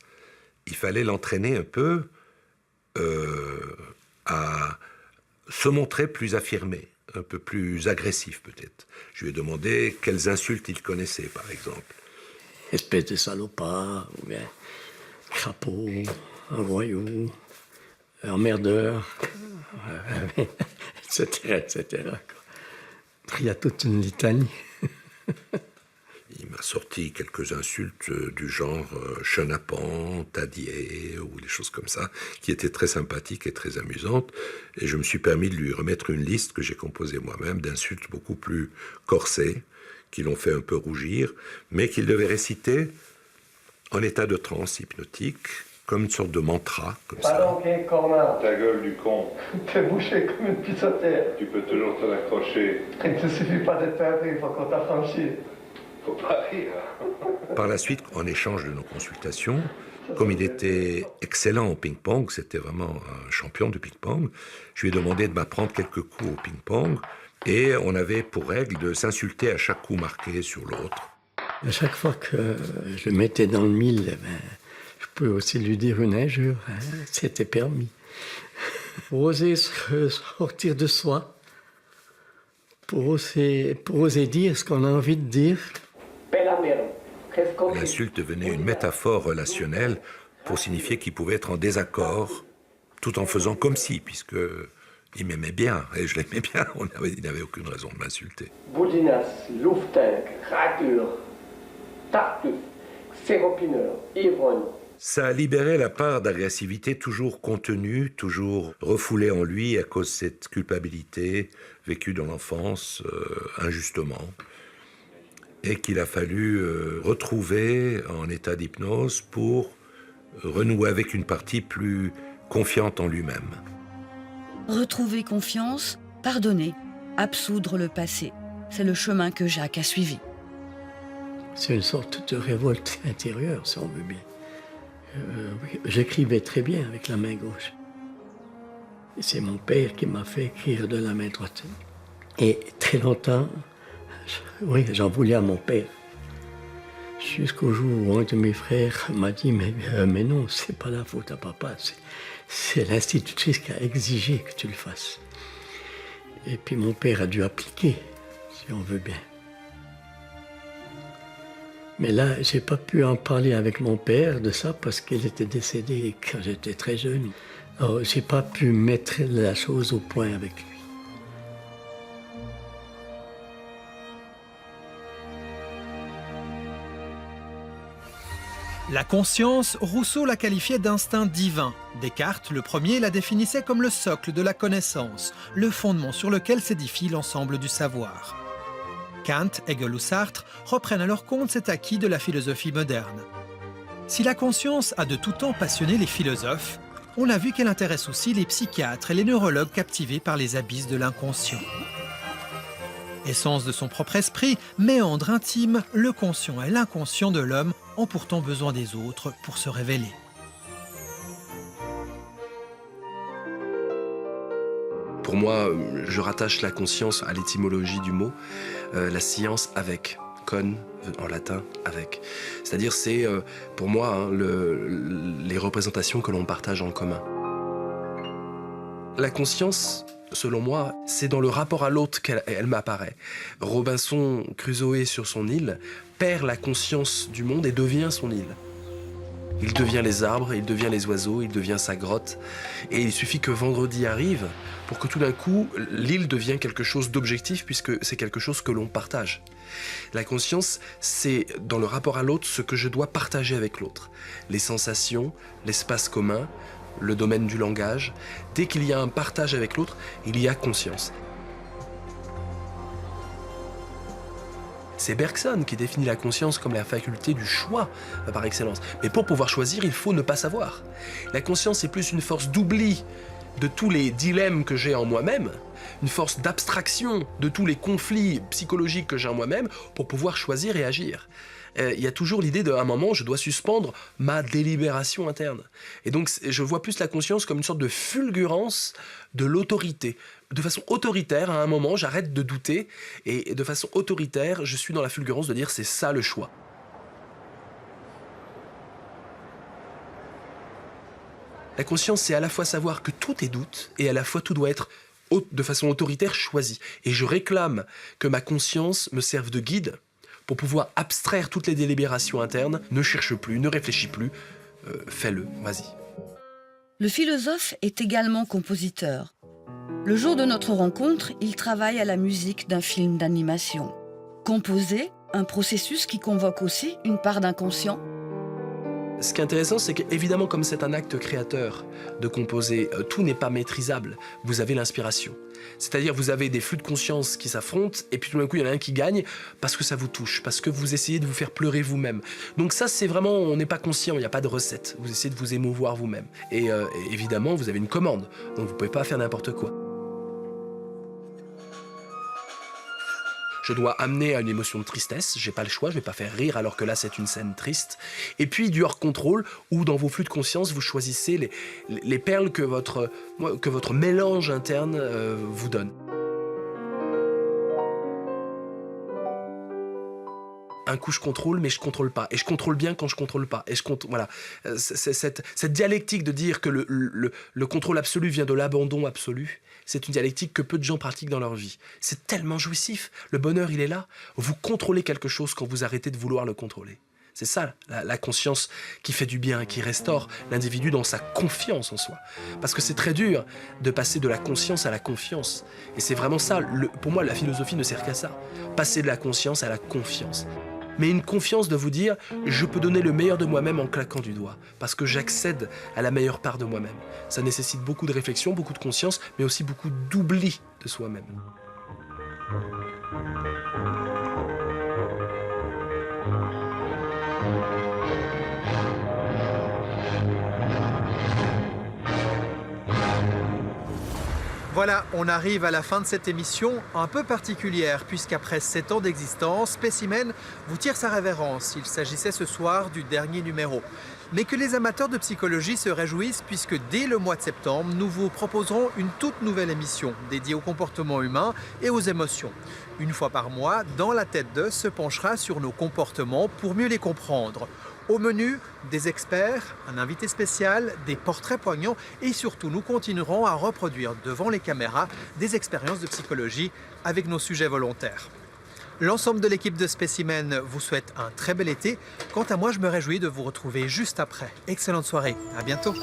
[SPEAKER 23] Il fallait l'entraîner un peu à se montrer plus affirmé, un peu plus agressif peut-être. Je lui ai demandé quelles insultes il connaissait, par exemple.
[SPEAKER 11] Espèce de salopard, ou bien crapaud, un voyou, emmerdeur, etc. Il y a toute une litanie.
[SPEAKER 23] Il m'a sorti quelques insultes du genre chenapan, tadier, ou des choses comme ça, qui étaient très sympathiques et très amusantes. Et je me suis permis de lui remettre une liste que j'ai composée moi-même d'insultes beaucoup plus corsées, qui l'ont fait un peu rougir, mais qu'il devait réciter en état de transe hypnotique, comme une sorte de mantra, comme ça.
[SPEAKER 10] Pardon, Cornard.
[SPEAKER 23] Ta gueule du con.
[SPEAKER 10] T'es bouché comme une pissotière.
[SPEAKER 23] Tu peux toujours te l'accrocher.
[SPEAKER 10] Il ne te suffit pas d'être perdre, il faut qu'on t'affranchisse.
[SPEAKER 23] Faut pas rire. Par la suite, en échange de nos consultations, comme il était excellent au ping-pong, c'était vraiment un champion de ping-pong, je lui ai demandé de m'apprendre quelques coups au ping-pong, et on avait pour règle de s'insulter à chaque coup marqué sur l'autre.
[SPEAKER 11] À chaque fois que je le mettais dans le mille, je pouvais aussi lui dire une injure, hein, c'était permis. Pour oser sortir de soi, pour oser dire ce qu'on a envie de dire.
[SPEAKER 23] L'insulte devenait une métaphore relationnelle pour signifier qu'il pouvait être en désaccord, tout en faisant comme si, puisque il m'aimait bien, et je l'aimais bien, il n'avait aucune raison de m'insulter.
[SPEAKER 10] Boudinas, Lufttank, Rature, Tartuffe, Séropineur, Ivrogne.
[SPEAKER 23] Ça a libéré la part d'agressivité toujours contenue, toujours refoulée en lui à cause de cette culpabilité vécue dans l'enfance injustement, et qu'il a fallu retrouver en état d'hypnose pour renouer avec une partie plus confiante en lui-même.
[SPEAKER 2] Retrouver confiance, pardonner, absoudre le passé. C'est le chemin que Jacques a suivi.
[SPEAKER 11] C'est une sorte de révolte intérieure, si on veut bien. Oui, j'écrivais très bien avec la main gauche. Et c'est mon père qui m'a fait écrire de la main droite. Et très longtemps, j'en voulais à mon père. Jusqu'au jour où un de mes frères m'a dit mais non, c'est pas la faute à papa, c'est l'institutrice qui a exigé que tu le fasses. Et puis mon père a dû appliquer, si on veut bien. Mais là, j'ai pas pu en parler avec mon père de ça parce qu'il était décédé quand j'étais très jeune. Alors, j'ai pas pu mettre la chose au point avec lui.
[SPEAKER 1] La conscience, Rousseau la qualifiait d'instinct divin. Descartes, le premier, la définissait comme le socle de la connaissance, le fondement sur lequel s'édifie l'ensemble du savoir. Kant, Hegel ou Sartre reprennent à leur compte cet acquis de la philosophie moderne. Si la conscience a de tout temps passionné les philosophes, on a vu qu'elle intéresse aussi les psychiatres et les neurologues captivés par les abysses de l'inconscient. Essence de son propre esprit, méandre intime, le conscient et l'inconscient de l'homme ont pourtant besoin des autres pour se révéler.
[SPEAKER 12] Pour moi, je rattache la conscience à l'étymologie du mot, la science avec, con en latin, avec. C'est-à-dire c'est pour moi les représentations que l'on partage en commun. La conscience, selon moi, c'est dans le rapport à l'autre qu'elle m'apparaît. Robinson Crusoe sur son île perd la conscience du monde et devient son île. Il devient les arbres, il devient les oiseaux, il devient sa grotte. Et il suffit que vendredi arrive pour que tout d'un coup, l'île devienne quelque chose d'objectif puisque c'est quelque chose que l'on partage. La conscience, c'est dans le rapport à l'autre ce que je dois partager avec l'autre. Les sensations, l'espace commun, le domaine du langage. Dès qu'il y a un partage avec l'autre, il y a conscience. C'est Bergson qui définit la conscience comme la faculté du choix par excellence. Mais pour pouvoir choisir, il faut ne pas savoir. La conscience est plus une force d'oubli de tous les dilemmes que j'ai en moi-même, une force d'abstraction de tous les conflits psychologiques que j'ai en moi-même pour pouvoir choisir et agir. Il y a toujours l'idée d'à un moment, je dois suspendre ma délibération interne. Et donc, je vois plus la conscience comme une sorte de fulgurance de l'autorité. De façon autoritaire, à un moment, j'arrête de douter et de façon autoritaire, je suis dans la fulgurance de dire c'est ça le choix. La conscience, c'est à la fois savoir que tout est doute et à la fois tout doit être de façon autoritaire choisi. Et je réclame que ma conscience me serve de guide pour pouvoir abstraire toutes les délibérations internes. Ne cherche plus, ne réfléchis plus, fais-le, vas-y.
[SPEAKER 2] Le philosophe est également compositeur. Le jour de notre rencontre, il travaille à la musique d'un film d'animation. Composer, un processus qui convoque aussi une part d'inconscient.
[SPEAKER 12] Ce qui est intéressant, c'est qu'évidemment, comme c'est un acte créateur de composer, tout n'est pas maîtrisable. Vous avez l'inspiration. C'est-à-dire, vous avez des flux de conscience qui s'affrontent, et puis tout d'un coup, il y en a un qui gagne parce que ça vous touche, parce que vous essayez de vous faire pleurer vous-même. Donc ça, c'est vraiment, on n'est pas conscient, il n'y a pas de recette. Vous essayez de vous émouvoir vous-même. Et évidemment, vous avez une commande, donc vous ne pouvez pas faire n'importe quoi. Je dois amener à une émotion de tristesse, j'ai pas le choix, je vais pas faire rire alors que là c'est une scène triste. Et puis du hors-contrôle, où dans vos flux de conscience, vous choisissez les perles que votre mélange interne vous donne. Un coup je contrôle, mais je contrôle pas. Et je contrôle bien quand je contrôle pas. Et voilà. Cette dialectique de dire que le contrôle absolu vient de l'abandon absolu, c'est une dialectique que peu de gens pratiquent dans leur vie. C'est tellement jouissif. Le bonheur, il est là. Vous contrôlez quelque chose quand vous arrêtez de vouloir le contrôler. C'est ça, la conscience qui fait du bien, qui restaure l'individu dans sa confiance en soi. Parce que c'est très dur de passer de la conscience à la confiance. Et c'est vraiment ça. Pour moi, la philosophie ne sert qu'à ça. Passer de la conscience à la confiance. Mais une confiance de vous dire « je peux donner le meilleur de moi-même en claquant du doigt » parce que j'accède à la meilleure part de moi-même. Ça nécessite beaucoup de réflexion, beaucoup de conscience, mais aussi beaucoup d'oubli de soi-même.
[SPEAKER 1] Voilà, on arrive à la fin de cette émission un peu particulière, puisqu'après 7 ans d'existence, Spécimen vous tire sa révérence. Il s'agissait ce soir du dernier numéro. Mais que les amateurs de psychologie se réjouissent, puisque dès le mois de septembre, nous vous proposerons une toute nouvelle émission dédiée au comportement humain et aux émotions. Une fois par mois, Dans la tête de se penchera sur nos comportements pour mieux les comprendre. Au menu, des experts, un invité spécial, des portraits poignants et surtout, nous continuerons à reproduire devant les caméras des expériences de psychologie avec nos sujets volontaires. L'ensemble de l'équipe de Spécimen vous souhaite un très bel été. Quant à moi, je me réjouis de vous retrouver juste après. Excellente soirée, à bientôt.